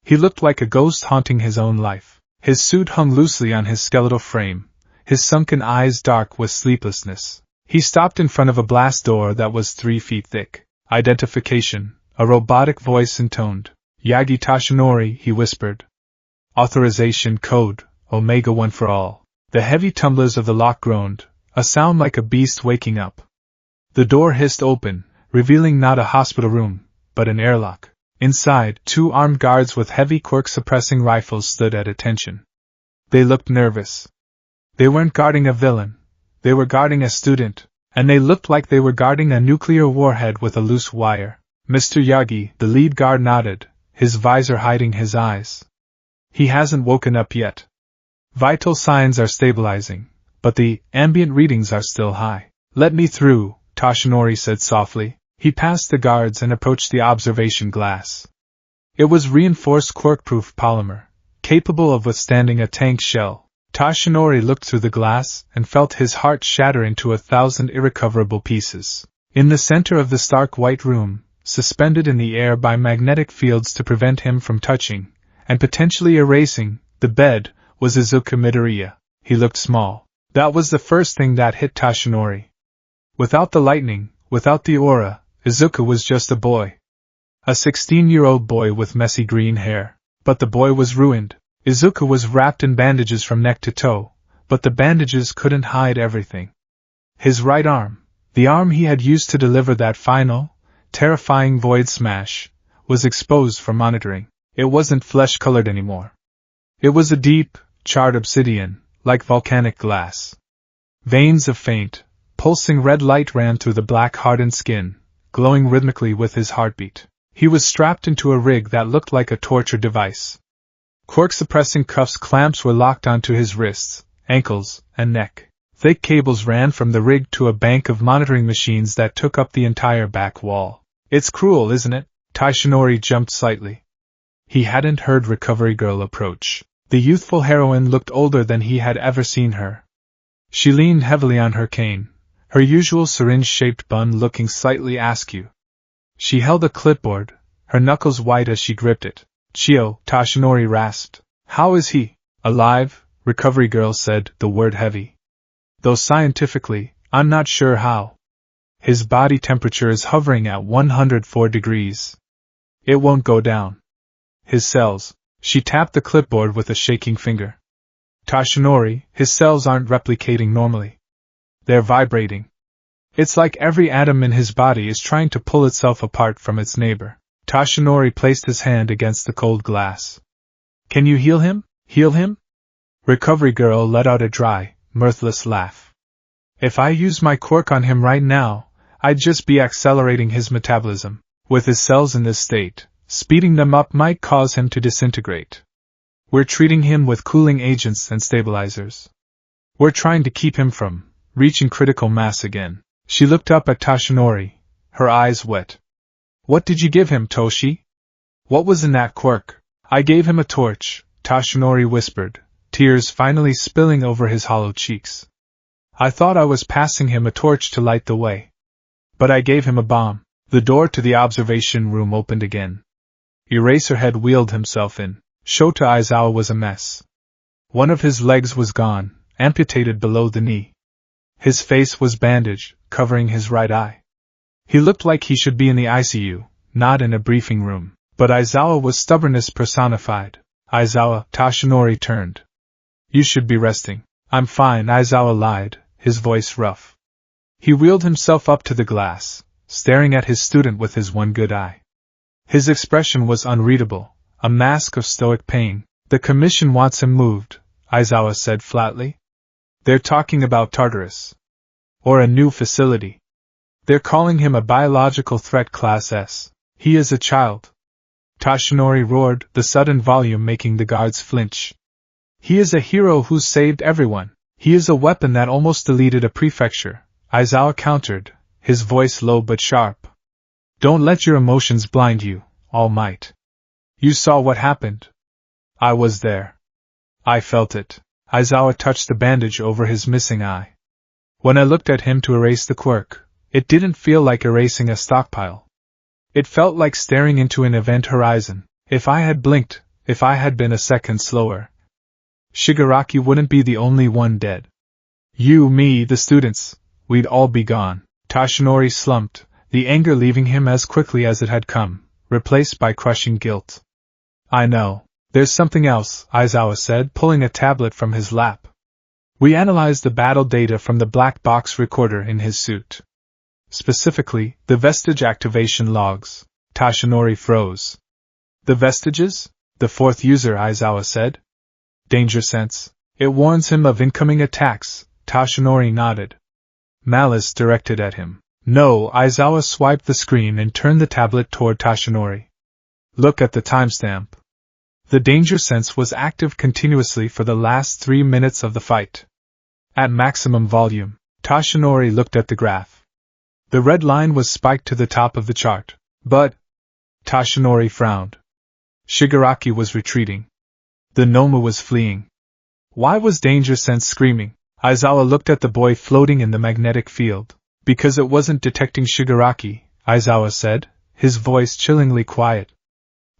He looked like a ghost haunting his own life. His suit hung loosely on his skeletal frame, his sunken eyes dark with sleeplessness. He stopped in front of a blast door that was 3 feet thick. "Identification," a robotic voice intoned. "Yagi Toshinori," he whispered. "Authorization code, Omega 1 for all." The heavy tumblers of the lock groaned, a sound like a beast waking up. The door hissed open, revealing not a hospital room, but an airlock. Inside, 2 armed guards with heavy quirk-suppressing rifles stood at attention. They looked nervous. They weren't guarding a villain. They were guarding a student, and they looked like they were guarding a nuclear warhead with a loose wire. "Mr. Yagi," the lead guard nodded, his visor hiding his eyes. "He hasn't woken up yet. Vital signs are stabilizing, but the ambient readings are still high." "Let me through," Toshinori said softly. He passed the guards and approached the observation glass. It was reinforced quirk-proof polymer, capable of withstanding a tank shell. Toshinori looked through the glass and felt his heart shatter into 1,000 irrecoverable pieces. In the center of the stark white room, suspended in the air by magnetic fields to prevent him from touching, and potentially erasing, the bed, was Izuku Midoriya. He looked small. That was the first thing that hit Toshinori. Without the lightning, without the aura, Izuku was just a boy. A 16-year-old boy with messy green hair. But the boy was ruined. Izuku was wrapped in bandages from neck to toe, but the bandages couldn't hide everything. His right arm, the arm he had used to deliver that final, terrifying void smash, was exposed for monitoring. It wasn't flesh-colored anymore. It was a deep, charred obsidian, like volcanic glass. Veins of faint, pulsing red light ran through the black hardened skin, glowing rhythmically with his heartbeat. He was strapped into a rig that looked like a torture device. Quirk-suppressing cuffs clamps were locked onto his wrists, ankles, and neck. Thick cables ran from the rig to a bank of monitoring machines that took up the entire back wall. "It's cruel, isn't it?" Toshinori jumped slightly. He hadn't heard Recovery Girl approach. The youthful heroine looked older than he had ever seen her. She leaned heavily on her cane, her usual syringe-shaped bun looking slightly askew. She held a clipboard, her knuckles white as she gripped it. "Chio," Toshinori rasped. "How is he?" "Alive," Recovery Girl said, the word heavy. "Though scientifically, I'm not sure how. His body temperature is hovering at 104 degrees. It won't go down. His cells..." She tapped the clipboard with a shaking finger. "Toshinori, his cells aren't replicating normally. They're vibrating. It's like every atom in his body is trying to pull itself apart from its neighbor." Toshinori placed his hand against the cold glass. "Can you heal him? Heal him?" Recovery Girl let out a dry, mirthless laugh. "If I used my quirk on him right now, I'd just be accelerating his metabolism. With his cells in this state, speeding them up might cause him to disintegrate. We're treating him with cooling agents and stabilizers. We're trying to keep him from reaching critical mass again." She looked up at Toshinori, her eyes wet. "What did you give him, Toshi? What was in that quirk?" "I gave him a torch," Toshinori whispered, tears finally spilling over his hollow cheeks. "I thought I was passing him a torch to light the way. But I gave him a bomb." The door to the observation room opened again. Eraserhead wheeled himself in. Shota Aizawa was a mess. One of his legs was gone, amputated below the knee. His face was bandaged, covering his right eye. He looked like he should be in the ICU, not in a briefing room. But Aizawa was stubbornness personified. "Aizawa," Toshinori turned. You should be resting. I'm fine, Aizawa lied, his voice rough. He wheeled himself up to the glass, staring at his student with his one good eye. His expression was unreadable, a mask of stoic pain. The commission wants him moved, Aizawa said flatly. They're talking about Tartarus. Or a new facility. They're calling him a biological threat class S. He is a child. Tashinori roared, the sudden volume making the guards flinch. He is a hero who's saved everyone. He is a weapon that almost deleted a prefecture, Aizawa countered, his voice low but sharp. Don't let your emotions blind you, All Might. You saw what happened. I was there. I felt it. Aizawa touched the bandage over his missing eye. When I looked at him to erase the quirk, it didn't feel like erasing a stockpile. It felt like staring into an event horizon. If I had blinked, if I had been a second slower, Shigaraki wouldn't be the only one dead. You, me, the students, we'd all be gone. Tashinori slumped, the anger leaving him as quickly as it had come, replaced by crushing guilt. I know. There's something else, Aizawa said, pulling a tablet from his lap. We analyzed the battle data from the black box recorder in his suit. Specifically, the vestige activation logs. Tashinori froze. The vestiges? The fourth user, Aizawa said. Danger sense. It warns him of incoming attacks, Tashinori nodded. Malice directed at him. No, Aizawa swiped the screen and turned the tablet toward Tashinori. Look at the timestamp. The danger sense was active continuously for the last 3 minutes of the fight. At maximum volume, Tashinori looked at the graph. The red line was spiked to the top of the chart. But Tashinori frowned. Shigaraki was retreating. The Noma was fleeing. Why was danger sense screaming? Aizawa looked at the boy floating in the magnetic field. Because it wasn't detecting Shigaraki, Aizawa said, his voice chillingly quiet.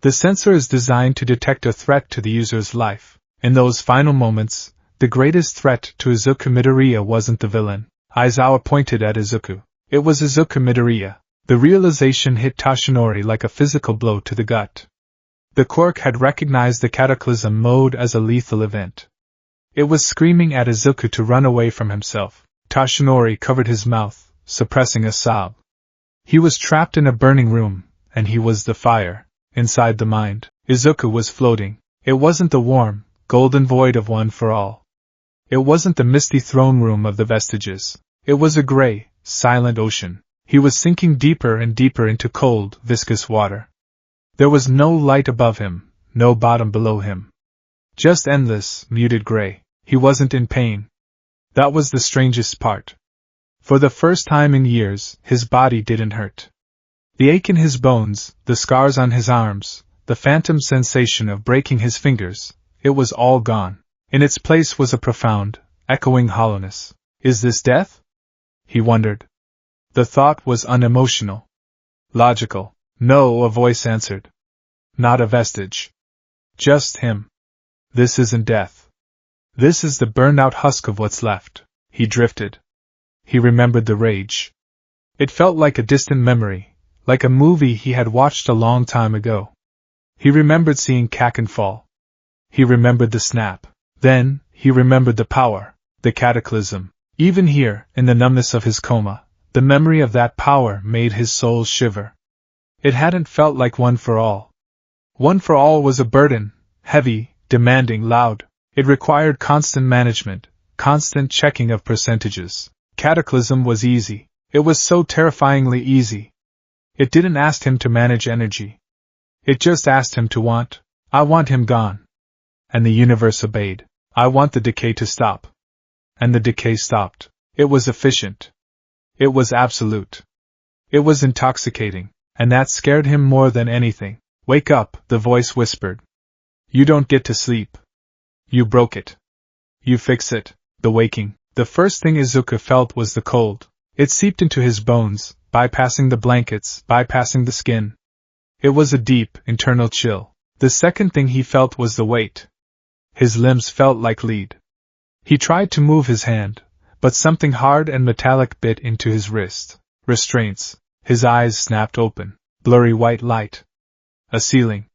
The sensor is designed to detect a threat to the user's life. In those final moments, the greatest threat to Izuku Midoriya wasn't the villain. Aizawa pointed at Izuku. It was Izuku Midoriya. The realization hit Tashinori like a physical blow to the gut. The quirk had recognized the Cataclysm mode as a lethal event. It was screaming at Izuku to run away from himself. Tashinori covered his mouth, suppressing a sob. He was trapped in a burning room, and he was the fire. Inside the mind, Izuku was floating. It wasn't the warm, golden void of One for All. It wasn't the misty throne room of the vestiges. It was a gray, silent ocean. He was sinking deeper and deeper into cold, viscous water. There was no light above him, no bottom below him. Just endless, muted gray. He wasn't in pain. That was the strangest part. For the first time in years, his body didn't hurt. The ache in his bones, the scars on his arms, the phantom sensation of breaking his fingers, it was all gone. In its place was a profound, echoing hollowness. Is this death? He wondered. The thought was unemotional. Logical. No, a voice answered. Not a vestige. Just him. This isn't death. This is the burned-out husk of what's left. He drifted. He remembered the rage. It felt like a distant memory, like a movie he had watched a long time ago. He remembered seeing Kaken fall. He remembered the snap. Then, he remembered the power, the cataclysm. Even here, in the numbness of his coma, the memory of that power made his soul shiver. It hadn't felt like One for All. One for All was a burden, heavy, demanding, loud. It required constant management, constant checking of percentages. Cataclysm was easy. It was so terrifyingly easy. It didn't ask him to manage energy. It just asked him to want. I want him gone. And the universe obeyed. I want the decay to stop. And the decay stopped. It was efficient. It was absolute. It was intoxicating, and that scared him more than anything. Wake up, the voice whispered. You don't get to sleep. You broke it. You fix it. The waking. The first thing Izuku felt was the cold. It seeped into his bones, bypassing the blankets, bypassing the skin. It was a deep, internal chill. The second thing he felt was the weight. His limbs felt like lead. He tried to move his hand, but something hard and metallic bit into his wrist. Restraints. His eyes snapped open. Blurry white light. A ceiling.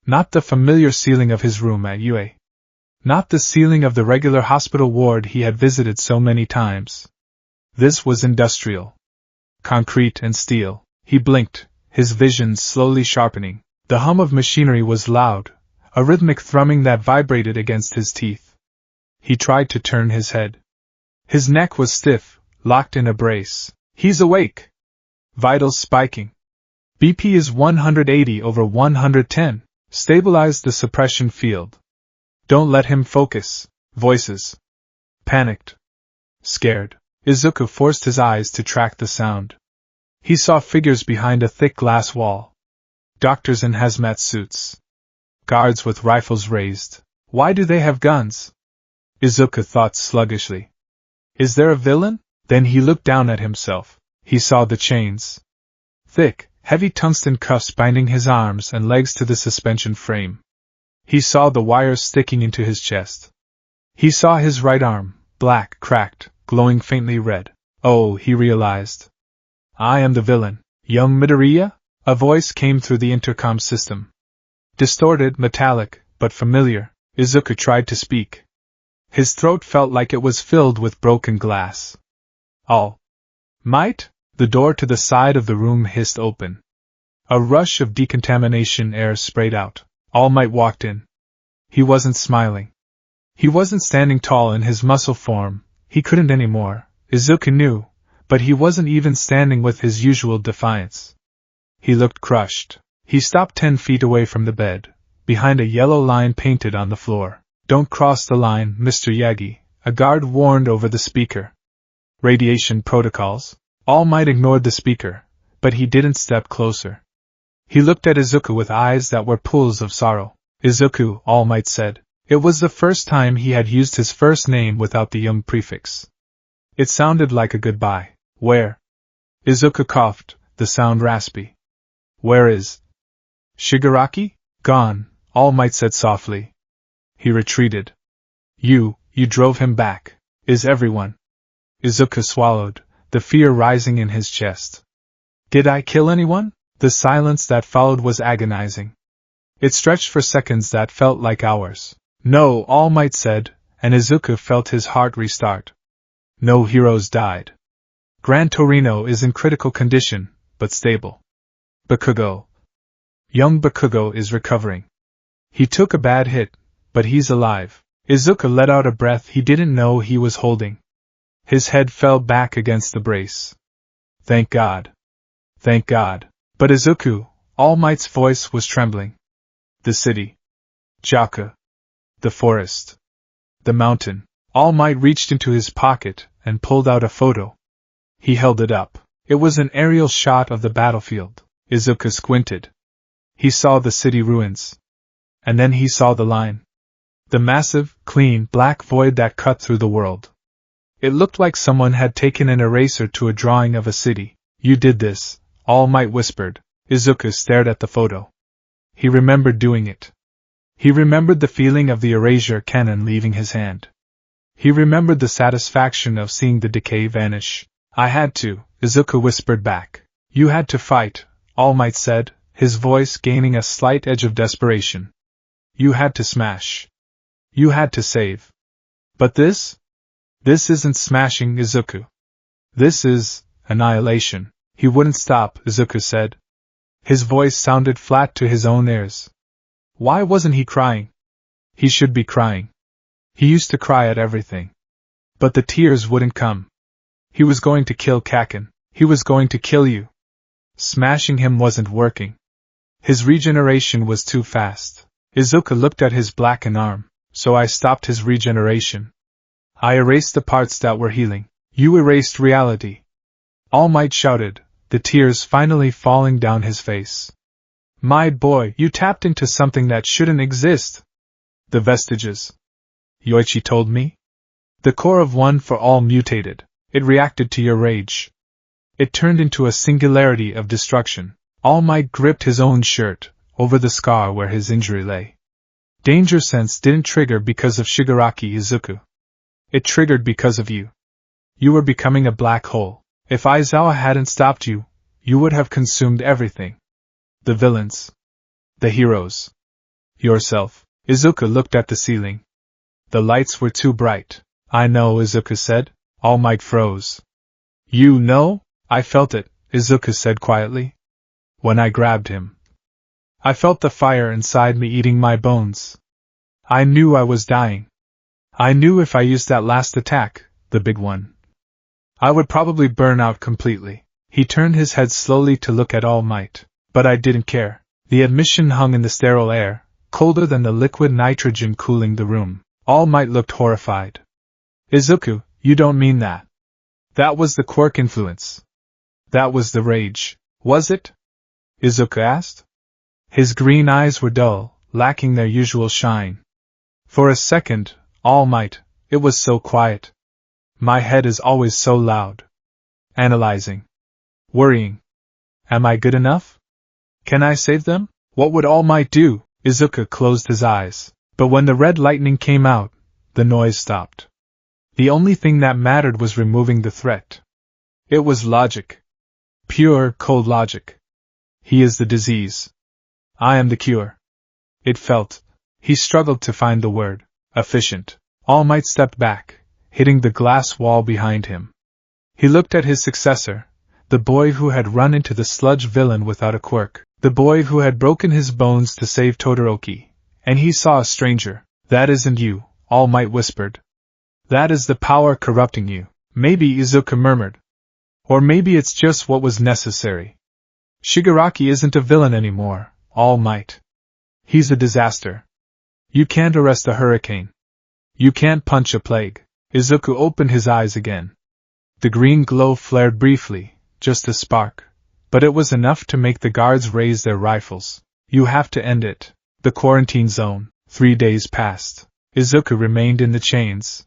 Not the familiar ceiling of his room at UA. Not the ceiling of the regular hospital ward he had visited so many times. This was industrial. Concrete and steel. He blinked, his vision slowly sharpening. The hum of machinery was loud, a rhythmic thrumming that vibrated against his teeth. He tried to turn his head. His neck was stiff, locked in a brace. He's awake! Vitals spiking. BP is 180/110. Stabilize the suppression field. Don't let him focus. Voices. Panicked. Scared. Izuku forced his eyes to track the sound. He saw figures behind a thick glass wall. Doctors in hazmat suits. Guards with rifles raised. Why do they have guns? Izuku thought sluggishly. Is there a villain? Then he looked down at himself. He saw the chains. Thick, heavy tungsten cuffs binding his arms and legs to the suspension frame. He saw the wires sticking into his chest. He saw his right arm, black, cracked, glowing faintly red. Oh, he realized. I am the villain. Young Midoriya? A voice came through the intercom system. Distorted, metallic, but familiar. Izuku tried to speak. His throat felt like it was filled with broken glass. All might? The door to the side of the room hissed open. A rush of decontamination air sprayed out. All Might walked in. He wasn't smiling. He wasn't standing tall in his muscle form, he couldn't anymore, Izuku knew, but he wasn't even standing with his usual defiance. He looked crushed. He stopped 10 feet away from the bed, behind a yellow line painted on the floor. Don't cross the line, Mr. Yagi, a guard warned over the speaker. Radiation protocols? All Might ignored the speaker, but he didn't step closer. He looked at Izuku with eyes that were pools of sorrow. Izuku, All Might said. It was the first time he had used his first name without the prefix. It sounded like a goodbye. Where? Izuku coughed, the sound raspy. Where is Shigaraki? Gone, All Might said softly. He retreated. You drove him back. Is everyone? Izuku swallowed, the fear rising in his chest. Did I kill anyone? The silence that followed was agonizing. It stretched for seconds that felt like hours. No, All Might said, and Izuku felt his heart restart. No heroes died. Gran Torino is in critical condition, but stable. Bakugo. Young Bakugo is recovering. He took a bad hit, but he's alive. Izuku let out a breath he didn't know he was holding. His head fell back against the brace. Thank God. Thank God. But Izuku, All Might's voice was trembling. The city. Jaka. The forest. The mountain. All Might reached into his pocket and pulled out a photo. He held it up. It was an aerial shot of the battlefield. Izuku squinted. He saw the city ruins. And then he saw the line. The massive, clean, black void that cut through the world. It looked like someone had taken an eraser to a drawing of a city. You did this, All Might whispered. Izuku stared at the photo. He remembered doing it. He remembered the feeling of the erasure cannon leaving his hand. He remembered the satisfaction of seeing the decay vanish. I had to, Izuku whispered back. You had to fight, All Might said, his voice gaining a slight edge of desperation. You had to smash. You had to save. But this? This isn't smashing, Izuku. This is annihilation. He wouldn't stop, Izuku said. His voice sounded flat to his own ears. Why wasn't he crying? He should be crying. He used to cry at everything. But the tears wouldn't come. He was going to kill Kaken. He was going to kill you. Smashing him wasn't working. His regeneration was too fast. Izuku looked at his blackened arm, so I stopped his regeneration. I erased the parts that were healing. You erased reality. All Might shouted, the tears finally falling down his face. My boy, you tapped into something that shouldn't exist. The vestiges. Yoichi told me. The core of One for All mutated. It reacted to your rage. It turned into a singularity of destruction. All Might gripped his own shirt, over the scar where his injury lay. Danger sense didn't trigger because of Shigaraki Izuku. It triggered because of you. You were becoming a black hole. If Aizawa hadn't stopped you, you would have consumed everything. The villains. The heroes. Yourself. Izuku looked at the ceiling. The lights were too bright. I know, Izuku said. All Might froze. You know? I felt it, Izuku said quietly. When I grabbed him. I felt the fire inside me eating my bones. I knew I was dying. I knew if I used that last attack, the big one, I would probably burn out completely. He turned his head slowly to look at All Might. But I didn't care. The admission hung in the sterile air, colder than the liquid nitrogen cooling the room. All Might looked horrified. Izuku, you don't mean that. That was the quirk influence. That was the rage, was it? Izuku asked. His green eyes were dull, lacking their usual shine. For a second, All Might, it was so quiet. My head is always so loud. Analyzing. Worrying. Am I good enough? Can I save them? What would All Might do? Izuku closed his eyes. But when the red lightning came out, the noise stopped. The only thing that mattered was removing the threat. It was logic. Pure, cold logic. He is the disease. I am the cure. It felt. He struggled to find the word. Efficient. All Might stepped back, hitting the glass wall behind him. He looked at his successor, the boy who had run into the sludge villain without a quirk, the boy who had broken his bones to save Todoroki, and he saw a stranger. That isn't you, All Might whispered. That is the power corrupting you. Maybe, Izuku murmured. Or maybe it's just what was necessary. Shigaraki isn't a villain anymore, All Might. He's a disaster. You can't arrest a hurricane. You can't punch a plague. Izuku opened his eyes again. The green glow flared briefly, just a spark, but it was enough to make the guards raise their rifles. You have to end it. The quarantine zone. 3 days passed. Izuku remained in the chains.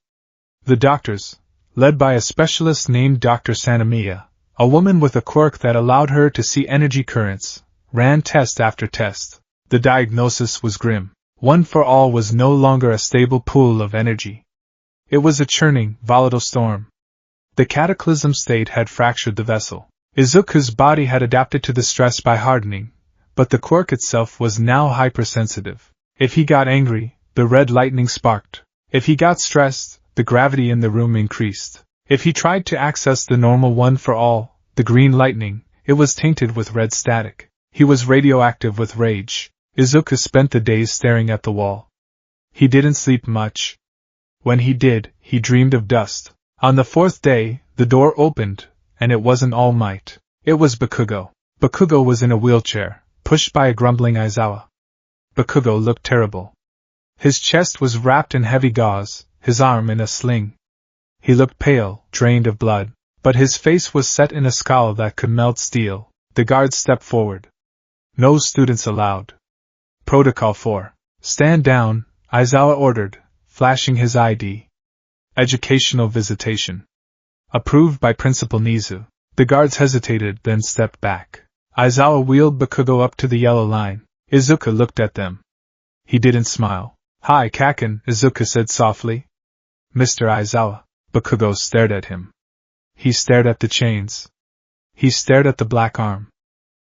The doctors, led by a specialist named Dr. Sanemiya, a woman with a quirk that allowed her to see energy currents, ran test after test. The diagnosis was grim. One for All was no longer a stable pool of energy. It was a churning, volatile storm. The Cataclysm state had fractured the vessel. Izuku's body had adapted to the stress by hardening, but the quirk itself was now hypersensitive. If he got angry, the red lightning sparked. If he got stressed, the gravity in the room increased. If he tried to access the normal one for All, the green lightning, it was tainted with red static. He was radioactive with rage. Izuku spent the days staring at the wall. He didn't sleep much. When he did, he dreamed of dust. On the 4th day, the door opened, and it wasn't All Might. It was Bakugo. Bakugo was in a wheelchair, pushed by a grumbling Aizawa. Bakugo looked terrible. His chest was wrapped in heavy gauze, his arm in a sling. He looked pale, drained of blood, but his face was set in a scowl that could melt steel. The guards stepped forward. No students allowed. Protocol 4. Stand down, Aizawa ordered, flashing his ID. Educational visitation. Approved by Principal Nizu. The guards hesitated, then stepped back. Aizawa wheeled Bakugo up to the yellow line. Izuku looked at them. He didn't smile. Hi, Kaken, Izuku said softly. Mr. Aizawa. Bakugo stared at him. He stared at the chains. He stared at the black arm.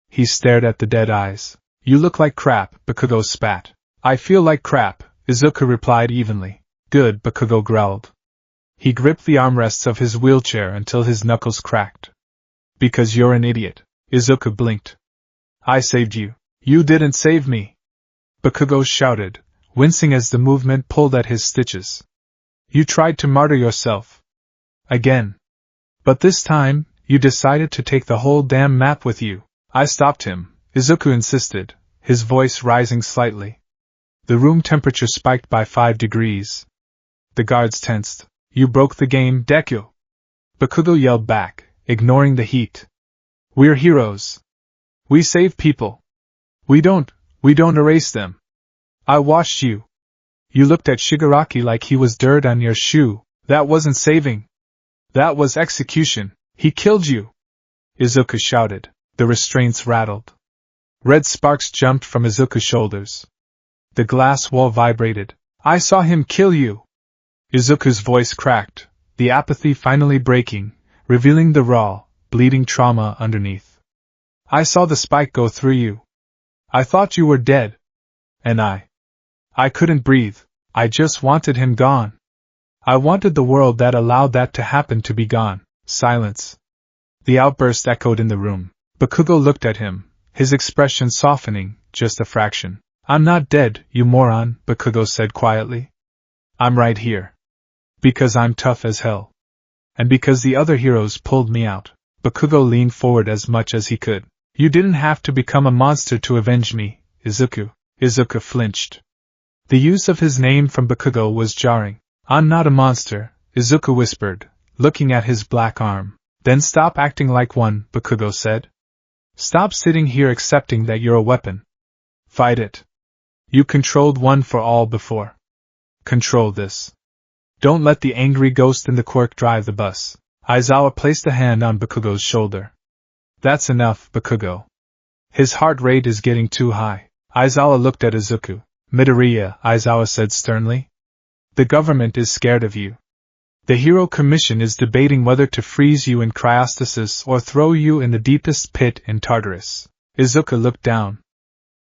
He stared at the dead eyes. You look like crap, Bakugo spat. I feel like crap, Izuku replied evenly. Good, Bakugo growled. He gripped the armrests of his wheelchair until his knuckles cracked. Because you're an idiot. Izuku blinked. I saved you. You didn't save me. Bakugo shouted, wincing as the movement pulled at his stitches. You tried to martyr yourself. Again. But this time, you decided to take the whole damn map with you. I stopped him, Izuku insisted, his voice rising slightly. The room temperature spiked by 5 degrees. The guards tensed. You broke the game, Deku. Bakugo yelled back, ignoring the heat. We're heroes. We save people. We don't erase them. I watched you. You looked at Shigaraki like he was dirt on your shoe. That wasn't saving. That was execution. He killed you. Izuku shouted. The restraints rattled. Red sparks jumped from Izuku's shoulders. The glass wall vibrated. I saw him kill you. Izuku's voice cracked, the apathy finally breaking, revealing the raw, bleeding trauma underneath. I saw the spike go through you. I thought you were dead. And I couldn't breathe. I just wanted him gone. I wanted the world that allowed that to happen to be gone. Silence. The outburst echoed in the room. Bakugo looked at him, his expression softening, just a fraction. I'm not dead, you moron, Bakugo said quietly. I'm right here. Because I'm tough as hell. And because the other heroes pulled me out. Bakugo leaned forward as much as he could. You didn't have to become a monster to avenge me, Izuku. Izuku flinched. The use of his name from Bakugo was jarring. I'm not a monster, Izuku whispered, looking at his black arm. Then stop acting like one, Bakugo said. Stop sitting here accepting that you're a weapon. Fight it. You controlled one for all before. Control this. Don't let the angry ghost in the quirk drive the bus. Aizawa placed a hand on Bakugo's shoulder. That's enough, Bakugo. His heart rate is getting too high. Aizawa looked at Izuku. Midoriya, Aizawa said sternly. The government is scared of you. The Hero Commission is debating whether to freeze you in cryostasis or throw you in the deepest pit in Tartarus. Izuku looked down.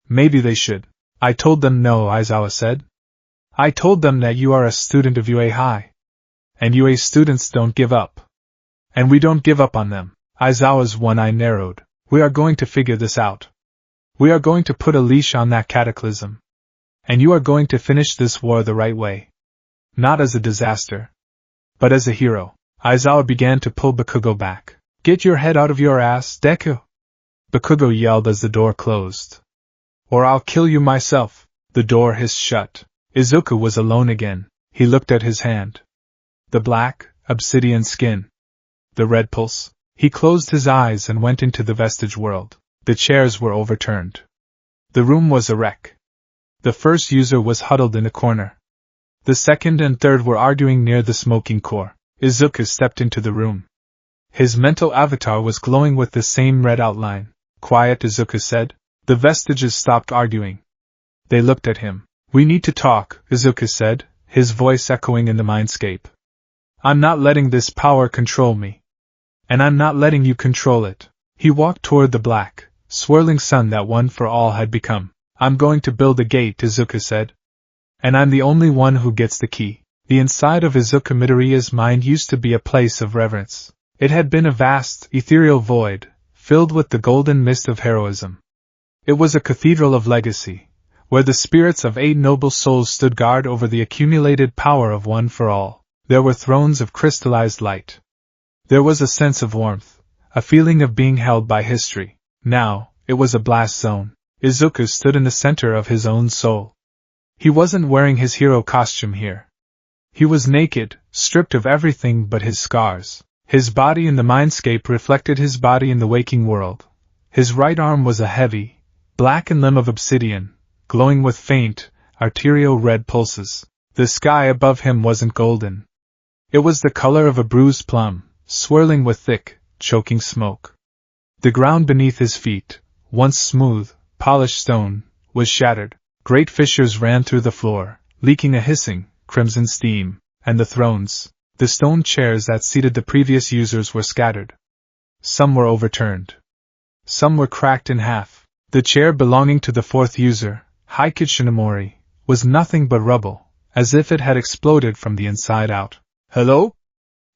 Maybe they should. I told them no, Aizawa said. I told them that you are a student of UA High. And UA students don't give up. And we don't give up on them. Aizawa's one eye narrowed. We are going to figure this out. We are going to put a leash on that cataclysm. And you are going to finish this war the right way. Not as a disaster. But as a hero. Aizawa began to pull Bakugo back. Get your head out of your ass, Deku! Bakugo yelled as the door closed. Or I'll kill you myself. The door hissed shut. Izuku was alone again. He looked at his hand. The black, obsidian skin. The red pulse. He closed his eyes and went into the vestige world. The chairs were overturned. The room was a wreck. The first user was huddled in a corner. The second and third were arguing near the smoking core. Izuku stepped into the room. His mental avatar was glowing with the same red outline. Quiet, Izuku said. The vestiges stopped arguing. They looked at him. We need to talk, Izuku said, his voice echoing in the mindscape. I'm not letting this power control me. And I'm not letting you control it. He walked toward the black, swirling sun that One for All had become. I'm going to build a gate, Izuku said. And I'm the only one who gets the key. The inside of Izuku Midoriya's mind used to be a place of reverence. It had been a vast, ethereal void, filled with the golden mist of heroism. It was a cathedral of legacy, where the spirits of 8 noble souls stood guard over the accumulated power of One for All. There were thrones of crystallized light. There was a sense of warmth, a feeling of being held by history. Now, it was a blast zone. Izuku stood in the center of his own soul. He wasn't wearing his hero costume here. He was naked, stripped of everything but his scars. His body in the mindscape reflected his body in the waking world. His right arm was a heavy, blackened limb of obsidian, glowing with faint, arterial red pulses. The sky above him wasn't golden. It was the color of a bruised plum, swirling with thick, choking smoke. The ground beneath his feet, once smooth, polished stone, was shattered. Great fissures ran through the floor, leaking a hissing, crimson steam, and the thrones, the stone chairs that seated the previous users were scattered. Some were overturned. Some were cracked in half. The chair belonging to the fourth user, Heike Shinomori, was nothing but rubble, as if it had exploded from the inside out. Hello?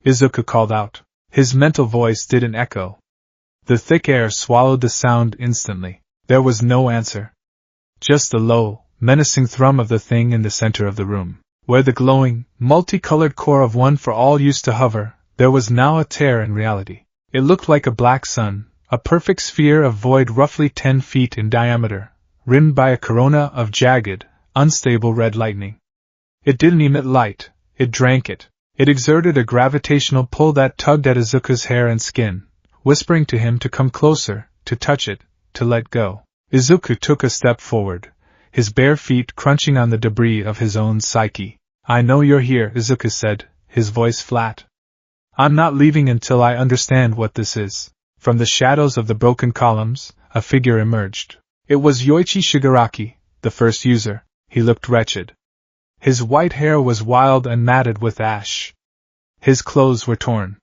Izuku called out. His mental voice didn't echo. The thick air swallowed the sound instantly. There was no answer. Just the low, menacing thrum of the thing in the center of the room. Where the glowing, multicolored core of One for All used to hover, there was now a tear in reality. It looked like a black sun, a perfect sphere of void roughly 10 feet in diameter, rimmed by a corona of jagged, unstable red lightning. It didn't emit light, it drank it. It exerted a gravitational pull that tugged at Izuku's hair and skin, whispering to him to come closer, to touch it, to let go. Izuku took a step forward, his bare feet crunching on the debris of his own psyche. I know you're here, Izuku said, his voice flat. I'm not leaving until I understand what this is. From the shadows of the broken columns, a figure emerged. It was Yoichi Shigaraki, the first user. He looked wretched. His white hair was wild and matted with ash. His clothes were torn.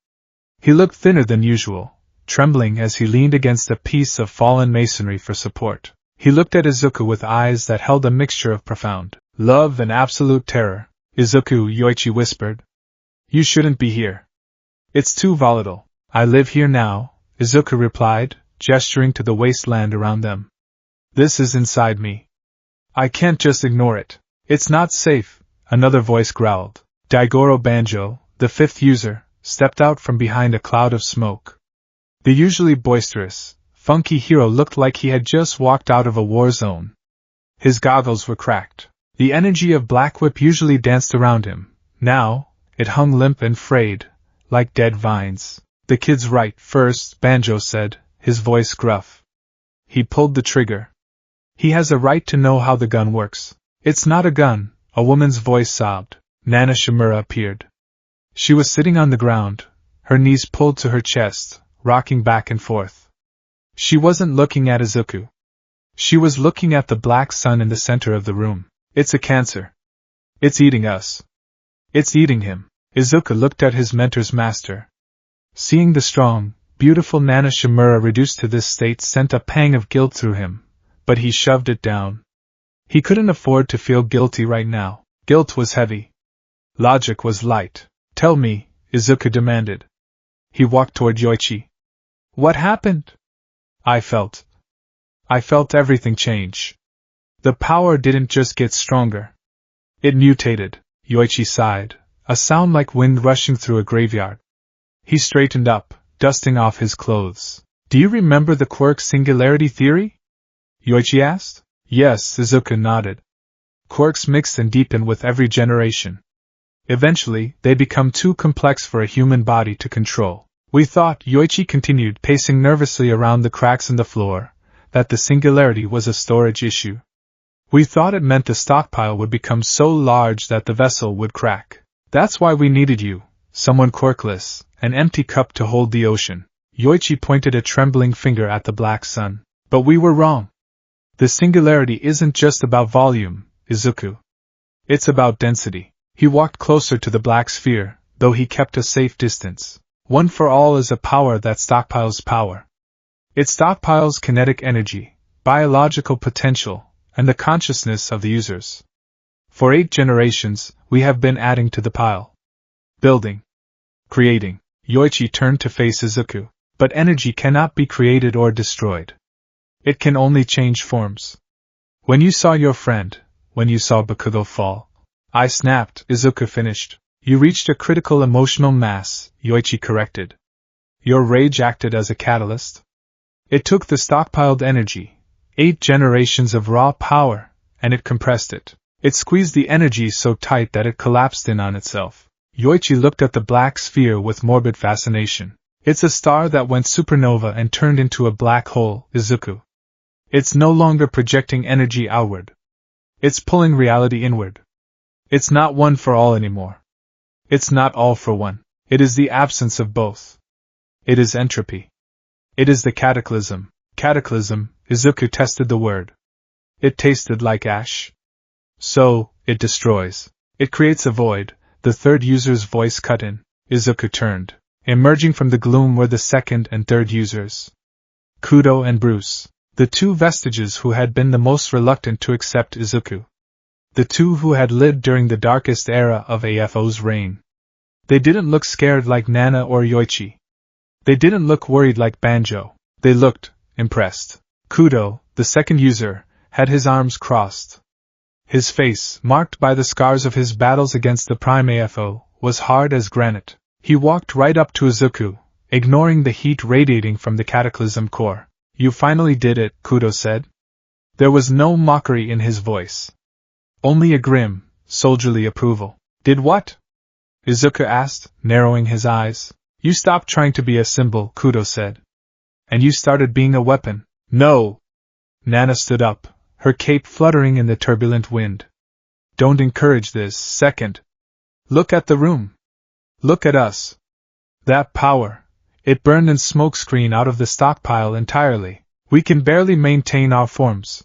He looked thinner than usual, trembling as he leaned against a piece of fallen masonry for support. He looked at Izuku with eyes that held a mixture of profound love and absolute terror. Izuku, Yoichi whispered. You shouldn't be here. It's too volatile. I live here now, Izuku replied, gesturing to the wasteland around them. This is inside me. I can't just ignore it. It's not safe, another voice growled. Daigoro Banjo, the fifth user, stepped out from behind a cloud of smoke. The usually boisterous, funky hero looked like he had just walked out of a war zone. His goggles were cracked. The energy of Black Whip usually danced around him. Now, it hung limp and frayed, like dead vines. The kid's right first, Banjo said, his voice gruff. He pulled the trigger. He has a right to know how the gun works. It's not a gun, a woman's voice sobbed. Nana Shimura appeared. She was sitting on the ground, her knees pulled to her chest, rocking back and forth. She wasn't looking at Izuku. She was looking at the black sun in the center of the room. It's a cancer. It's eating us. It's eating him. Izuku looked at his mentor's master. Seeing the strong, beautiful Nana Shimura reduced to this state sent a pang of guilt through him, but he shoved it down. He couldn't afford to feel guilty right now. Guilt was heavy. Logic was light. Tell me, Izuku demanded. He walked toward Yoichi. What happened? I felt everything change. The power didn't just get stronger. It mutated, Yoichi sighed, a sound like wind rushing through a graveyard. He straightened up, dusting off his clothes. Do you remember the quirk singularity theory? Yoichi asked. Yes, Izuku nodded. Quirks mix and deepen with every generation. Eventually, they become too complex for a human body to control. We thought, Yoichi continued, pacing nervously around the cracks in the floor, that the singularity was a storage issue. We thought it meant the stockpile would become so large that the vessel would crack. That's why we needed you, someone quirkless, an empty cup to hold the ocean. Yoichi pointed a trembling finger at the black sun. But we were wrong. The singularity isn't just about volume, Izuku. It's about density. He walked closer to the black sphere, though he kept a safe distance. One for all is a power that stockpiles power. It stockpiles kinetic energy, biological potential, and the consciousness of the users. For 8 generations, we have been adding to the pile. Building. Creating. Yoichi turned to face Izuku. But energy cannot be created or destroyed. It can only change forms. When you saw your friend, when you saw Bakugo fall, I snapped, Izuku finished. You reached a critical emotional mass, Yoichi corrected. Your rage acted as a catalyst. It took the stockpiled energy, 8 generations of raw power, and it compressed it. It squeezed the energy so tight that it collapsed in on itself. Yoichi looked at the black sphere with morbid fascination. It's a star that went supernova and turned into a black hole, Izuku. It's no longer projecting energy outward. It's pulling reality inward. It's not one for all anymore. It's not all for one. It is the absence of both. It is entropy. It is the cataclysm. Cataclysm, Izuku tested the word. It tasted like ash. So, it destroys. It creates a void, the third user's voice cut in. Izuku turned. Emerging from the gloom were the second and third users. Kudo and Bruce, the 2 vestiges who had been the most reluctant to accept Izuku. The 2 who had lived during the darkest era of AFO's reign. They didn't look scared like Nana or Yoichi. They didn't look worried like Banjo. They looked impressed. Kudo, the second user, had his arms crossed. His face, marked by the scars of his battles against the Prime AFO, was hard as granite. He walked right up to Izuku, ignoring the heat radiating from the Cataclysm core. You finally did it, Kudo said. There was no mockery in his voice. Only a grim, soldierly approval. Did what? Izuku asked, narrowing his eyes. You stopped trying to be a symbol, Kudo said. And you started being a weapon. No! Nana stood up, her cape fluttering in the turbulent wind. Don't encourage this, second. Look at the room. Look at us. That power. It burned and smokescreen out of the stockpile entirely. We can barely maintain our forms.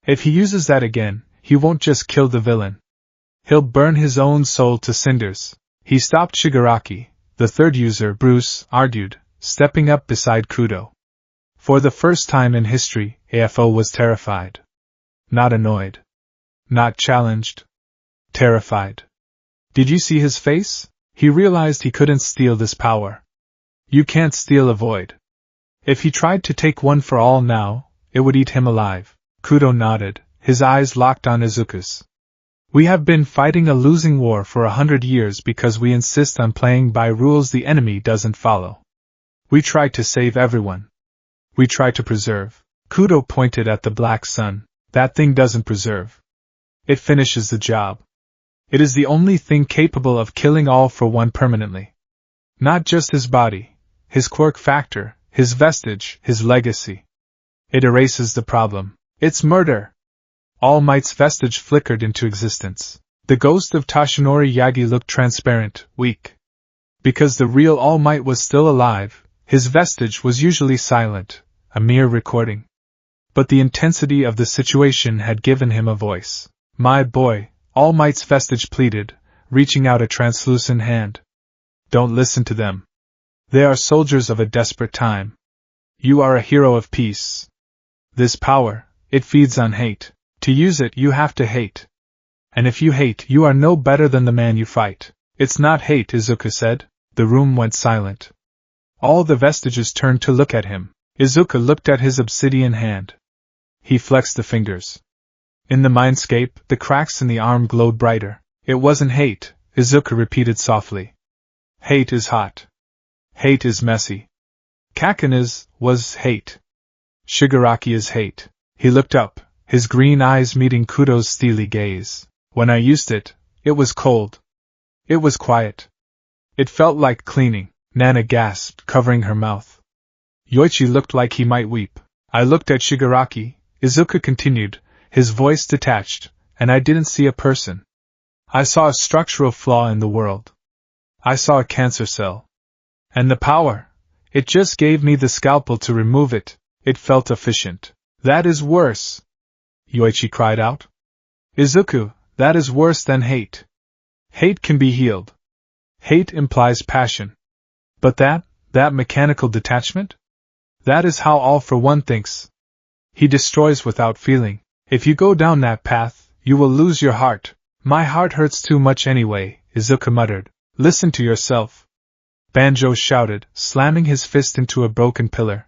If he uses that again, he won't just kill the villain. He'll burn his own soul to cinders. He stopped. Shigaraki, the third user, Bruce, argued, stepping up beside Kudo. For the first time in history, AFO was terrified. Not annoyed. Not challenged. Terrified. Did you see his face? He realized he couldn't steal this power. You can't steal a void. If he tried to take one for all now, it would eat him alive. Kudo nodded, his eyes locked on Izuku's. We have been fighting a losing war for 100 years because we insist on playing by rules the enemy doesn't follow. We try to save everyone. We try to preserve. Kudo pointed at the black sun. That thing doesn't preserve. It finishes the job. It is the only thing capable of killing all for one permanently. Not just his body, his quirk factor, his vestige, his legacy. It erases the problem. It's murder. All Might's vestige flickered into existence. The ghost of Toshinori Yagi looked transparent, weak. Because the real All Might was still alive, his vestige was usually silent, a mere recording. But the intensity of the situation had given him a voice. My boy, All Might's vestige pleaded, reaching out a translucent hand. Don't listen to them. They are soldiers of a desperate time. You are a hero of peace. This power, it feeds on hate. To use it, you have to hate. And if you hate, you are no better than the man you fight. It's not hate, Izuku said. The room went silent. All the vestiges turned to look at him. Izuku looked at his obsidian hand. He flexed the fingers. In the mindscape, the cracks in the arm glowed brighter. It wasn't hate, Izuku repeated softly. Hate is hot. Hate is messy. Kaken was hate. Shigaraki is hate. He looked up, his green eyes meeting Kudo's steely gaze. When I used it, it was cold. It was quiet. It felt like cleaning. Nana gasped, covering her mouth. Yoichi looked like he might weep. I looked at Shigaraki, Izuku continued, his voice detached, and I didn't see a person. I saw a structural flaw in the world. I saw a cancer cell. And the power. It just gave me the scalpel to remove it. It felt efficient. That is worse. Yoichi cried out. Izuku, that is worse than hate. Hate can be healed. Hate implies passion. But that mechanical detachment? That is how All for One thinks. He destroys without feeling. If you go down that path, you will lose your heart. My heart hurts too much anyway, Izuku muttered. Listen to yourself. Banjo shouted, slamming his fist into a broken pillar.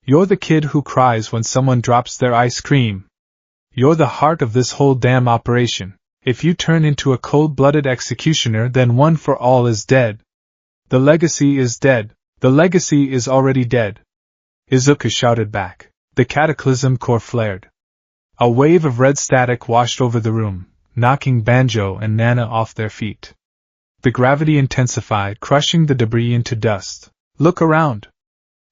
You're the kid who cries when someone drops their ice cream. You're the heart of this whole damn operation. If you turn into a cold-blooded executioner, then One for All is dead. The legacy is dead. The legacy is already dead. Izuku shouted back. The Cataclysm core flared. A wave of red static washed over the room, knocking Banjo and Nana off their feet. The gravity intensified, crushing the debris into dust. Look around!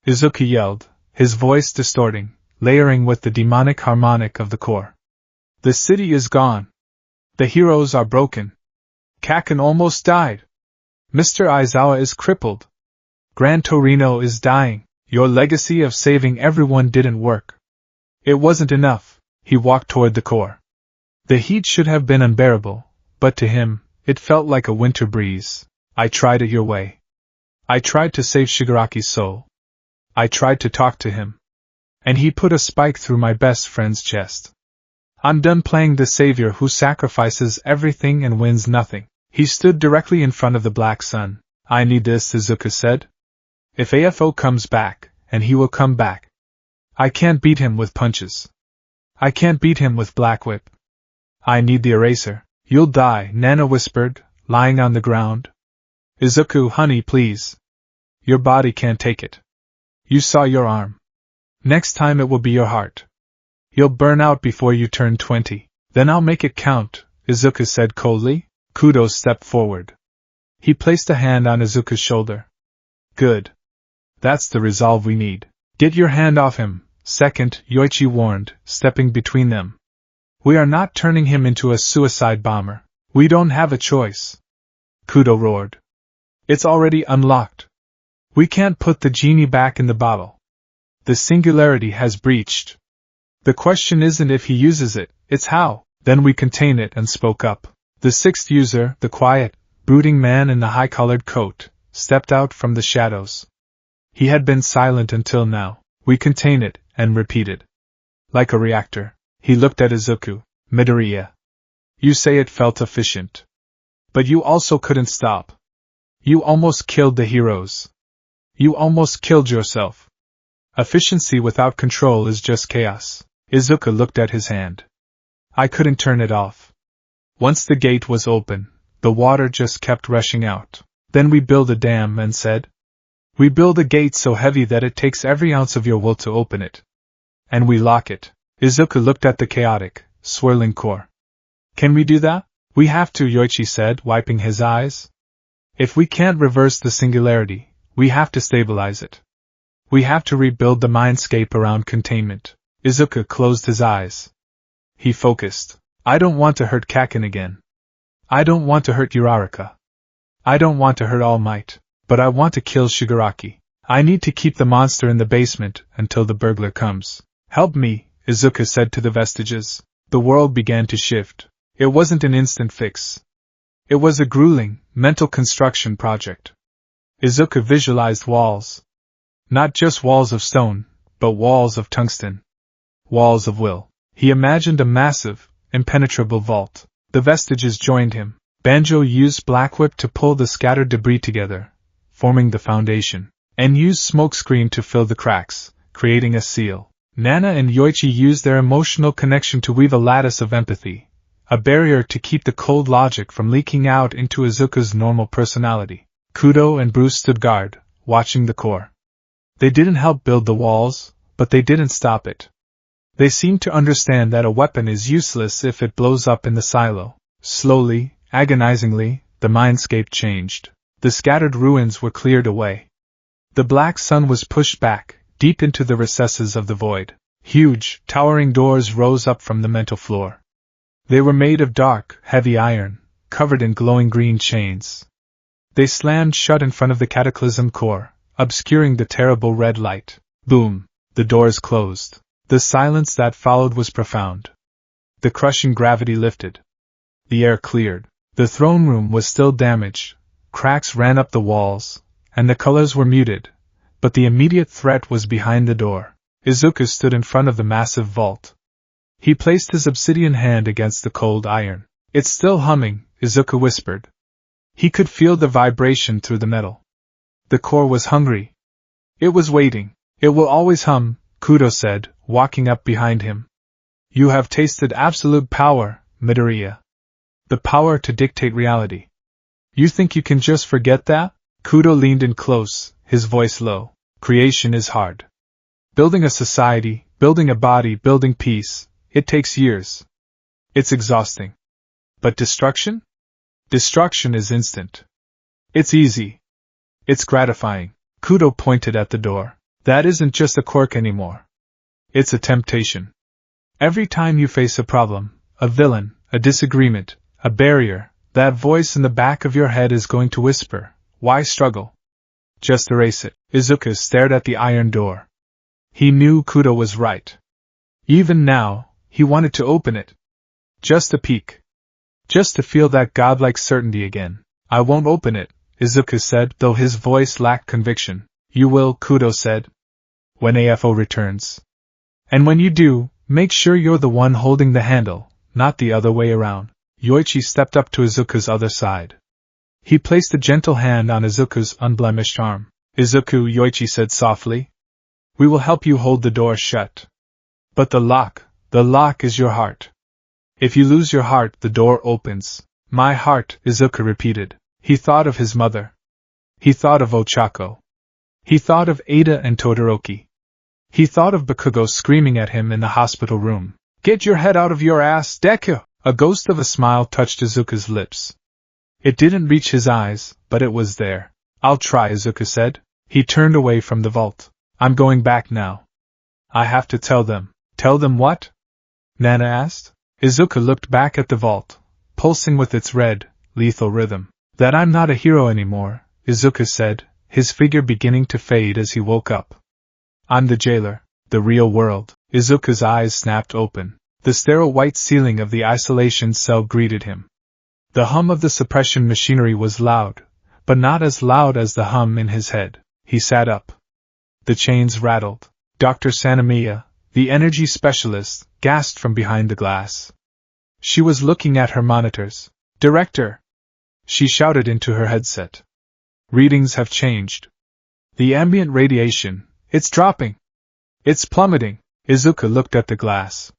Izuku yelled, his voice distorting, layering with the demonic harmonic of the core. The city is gone. The heroes are broken. Kaken almost died. Mr. Aizawa is crippled. Gran Torino is dying. Your legacy of saving everyone didn't work. It wasn't enough. He walked toward the core. The heat should have been unbearable, but to him, it felt like a winter breeze. I tried it your way. I tried to save Shigaraki's soul. I tried to talk to him. And he put a spike through my best friend's chest. I'm done playing the savior who sacrifices everything and wins nothing. He stood directly in front of the black sun. I need this, Izuku said. If AFO comes back, and he will come back. I can't beat him with punches. I can't beat him with Black Whip. I need the eraser. You'll die, Nana whispered, lying on the ground. Izuku, honey, please. Your body can't take it. You saw your arm. Next time it will be your heart. You'll burn out before you turn 20. Then I'll make it count, Izuku said coldly. Kudo stepped forward. He placed a hand on Izuku's shoulder. Good. That's the resolve we need. Get your hand off him, second, Yoichi warned, stepping between them. We are not turning him into a suicide bomber. We don't have a choice. Kudo roared. It's already unlocked. We can't put the genie back in the bottle. The singularity has breached. The question isn't if he uses it, it's how. Then we contain it and spoke up. The sixth user, the quiet, brooding man in the high-collared coat, stepped out from the shadows. He had been silent until now. We contain it, and repeated. Like a reactor. He looked at Izuku. Midoriya. You say it felt efficient. But you also couldn't stop. You almost killed the heroes. You almost killed yourself. Efficiency without control is just chaos. Izuku looked at his hand. I couldn't turn it off. Once the gate was open, the water just kept rushing out. Then we build a dam and said, we build a gate so heavy that it takes every ounce of your will to open it. And we lock it. Izuku looked at the chaotic, swirling core. Can we do that? We have to, Yoichi said, wiping his eyes. If we can't reverse the singularity, we have to stabilize it. We have to rebuild the mindscape around containment. Izuku closed his eyes. He focused. I don't want to hurt Kaken again. I don't want to hurt Uraraka. I don't want to hurt All Might, but I want to kill Shigaraki. I need to keep the monster in the basement until the burglar comes. Help me, Izuku said to the vestiges. The world began to shift. It wasn't an instant fix. It was a grueling, mental construction project. Izuku visualized walls. Not just walls of stone, but walls of tungsten. Walls of will. He imagined a massive, impenetrable vault. The vestiges joined him. Banjo used Black Whip to pull the scattered debris together, forming the foundation, and used Smokescreen to fill the cracks, creating a seal. Nana and Yoichi used their emotional connection to weave a lattice of empathy, a barrier to keep the cold logic from leaking out into Izuku's normal personality. Kudo and Bruce stood guard, watching the core. They didn't help build the walls, but they didn't stop it. They seemed to understand that a weapon is useless if it blows up in the silo. Slowly, agonizingly, the mindscape changed. The scattered ruins were cleared away. The black sun was pushed back, deep into the recesses of the void. Huge, towering doors rose up from the mental floor. They were made of dark, heavy iron, covered in glowing green chains. They slammed shut in front of the Cataclysm core, obscuring the terrible red light. Boom! The doors closed. The silence that followed was profound. The crushing gravity lifted. The air cleared. The throne room was still damaged. Cracks ran up the walls, and the colors were muted, but the immediate threat was behind the door. Izuku stood in front of the massive vault. He placed his obsidian hand against the cold iron. It's still humming, Izuku whispered. He could feel the vibration through the metal. The core was hungry. It was waiting. It will always hum, Kudo said, walking up behind him. You have tasted absolute power, Midoriya. The power to dictate reality. You think you can just forget that? Kudo leaned in close, his voice low. Creation is hard. Building a society, building a body, building peace, it takes years. It's exhausting. But destruction? Destruction is instant. It's easy. It's gratifying. Kudo pointed at the door. That isn't just a quirk anymore. It's a temptation. Every time you face a problem, a villain, a disagreement, a barrier, that voice in the back of your head is going to whisper, why struggle? Just erase it. Izuku stared at the iron door. He knew Kudo was right. Even now, he wanted to open it. Just a peek. Just to feel that godlike certainty again. I won't open it, Izuku said, though his voice lacked conviction. You will, Kudo said. When AFO returns. And when you do, make sure you're the one holding the handle, not the other way around. Yoichi stepped up to Izuku's other side. He placed a gentle hand on Izuku's unblemished arm. Izuku, Yoichi said softly. We will help you hold the door shut. But the lock is your heart. If you lose your heart, the door opens. My heart, Izuku repeated. He thought of his mother. He thought of Ochako. He thought of Ada and Todoroki. He thought of Bakugo screaming at him in the hospital room. Get your head out of your ass, Deku! A ghost of a smile touched Izuku's lips. It didn't reach his eyes, but it was there. I'll try, Izuku said. He turned away from the vault. I'm going back now. I have to tell them. Tell them what? Nana asked. Izuku looked back at the vault, pulsing with its red, lethal rhythm. That I'm not a hero anymore, Izuku said, his figure beginning to fade as he woke up. I'm the jailer, the real world. Izuku's eyes snapped open. The sterile white ceiling of the isolation cell greeted him. The hum of the suppression machinery was loud, but not as loud as the hum in his head. He sat up. The chains rattled. Dr. Sanemiya, the energy specialist, gasped from behind the glass. She was looking at her monitors. Director! She shouted into her headset. Readings have changed. The ambient radiation, it's dropping. It's plummeting. Izuku looked at the glass.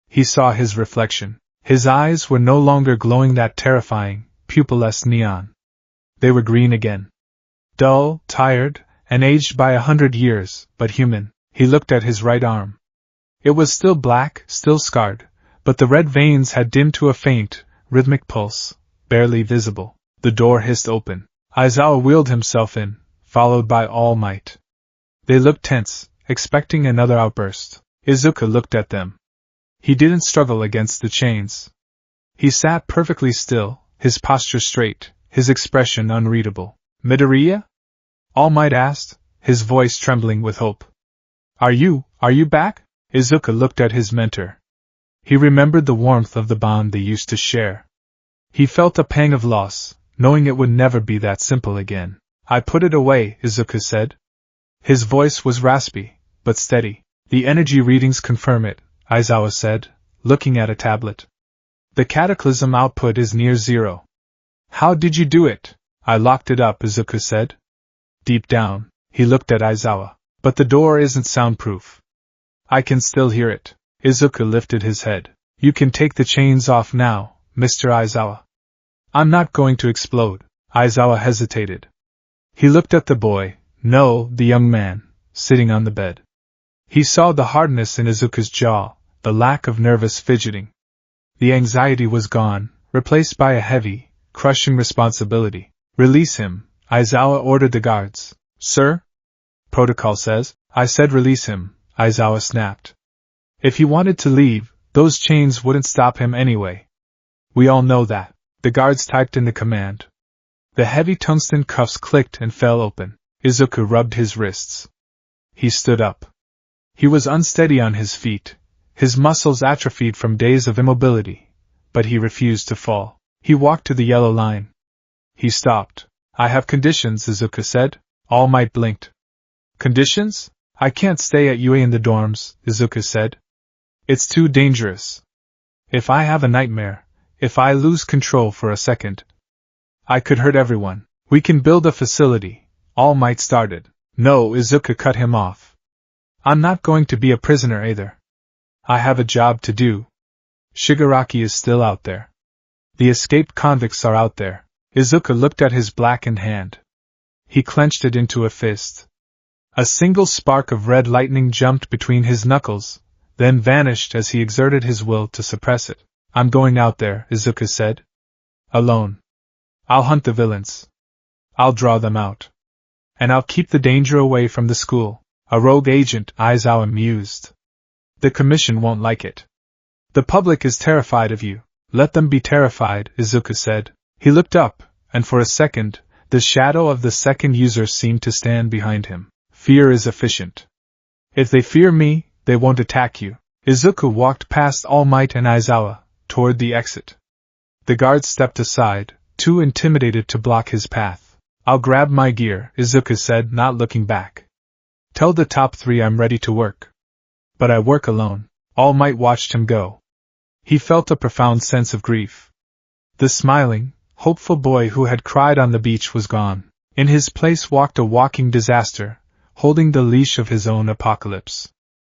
He saw his reflection. His eyes were no longer glowing that terrifying, pupilless neon. They were green again. Dull, tired, and aged by 100 years, but human. He looked at his right arm. It was still black, still scarred, but the red veins had dimmed to a faint, rhythmic pulse, barely visible. The door hissed open. Aizawa wheeled himself in, followed by All Might. They looked tense, expecting another outburst. Izuku looked at them. He didn't struggle against the chains. He sat perfectly still, his posture straight, his expression unreadable. Midoriya? All Might asked, his voice trembling with hope. Are you back? Izuku looked at his mentor. He remembered the warmth of the bond they used to share. He felt a pang of loss, knowing it would never be that simple again. I put it away, Izuku said. His voice was raspy, but steady. The energy readings confirm it, Aizawa said, looking at a tablet. The Cataclysm output is near zero. How did you do it? I locked it up, Izuku said. Deep down, he looked at Aizawa. But the door isn't soundproof. I can still hear it. Izuku lifted his head. You can take the chains off now, Mr. Aizawa. I'm not going to explode. Aizawa hesitated. He looked at the boy, no, the young man, sitting on the bed. He saw the hardness in Izuku's jaw, the lack of nervous fidgeting. The anxiety was gone, replaced by a heavy, crushing responsibility. Release him, Aizawa ordered the guards. Sir? Protocol says. I said release him, Aizawa snapped. If he wanted to leave, those chains wouldn't stop him anyway. We all know that. The guards typed in the command. The heavy tungsten cuffs clicked and fell open. Izuku rubbed his wrists. He stood up. He was unsteady on his feet, his muscles atrophied from days of immobility, but he refused to fall. He walked to the yellow line. He stopped. I have conditions, Izuku said. All Might blinked. Conditions? I can't stay at UA in the dorms, Izuku said. It's too dangerous. If I have a nightmare, if I lose control for a second, I could hurt everyone. We can build a facility, All Might started. No, Izuku cut him off. I'm not going to be a prisoner either. I have a job to do. Shigaraki is still out there. The escaped convicts are out there. Izuku looked at his blackened hand. He clenched it into a fist. A single spark of red lightning jumped between his knuckles, then vanished as he exerted his will to suppress it. I'm going out there, Izuku said. Alone. I'll hunt the villains. I'll draw them out. And I'll keep the danger away from the school. A rogue agent, Aizawa mused. The commission won't like it. The public is terrified of you. Let them be terrified, Izuku said. He looked up, and for a second, the shadow of the second user seemed to stand behind him. Fear is efficient. If they fear me, they won't attack you. Izuku walked past All Might and Aizawa, toward the exit. The guards stepped aside, too intimidated to block his path. I'll grab my gear, Izuku said, not looking back. Tell the top 3 I'm ready to work. But I work alone. All Might watched him go. He felt a profound sense of grief. The smiling, hopeful boy who had cried on the beach was gone. In his place walked a walking disaster, holding the leash of his own apocalypse.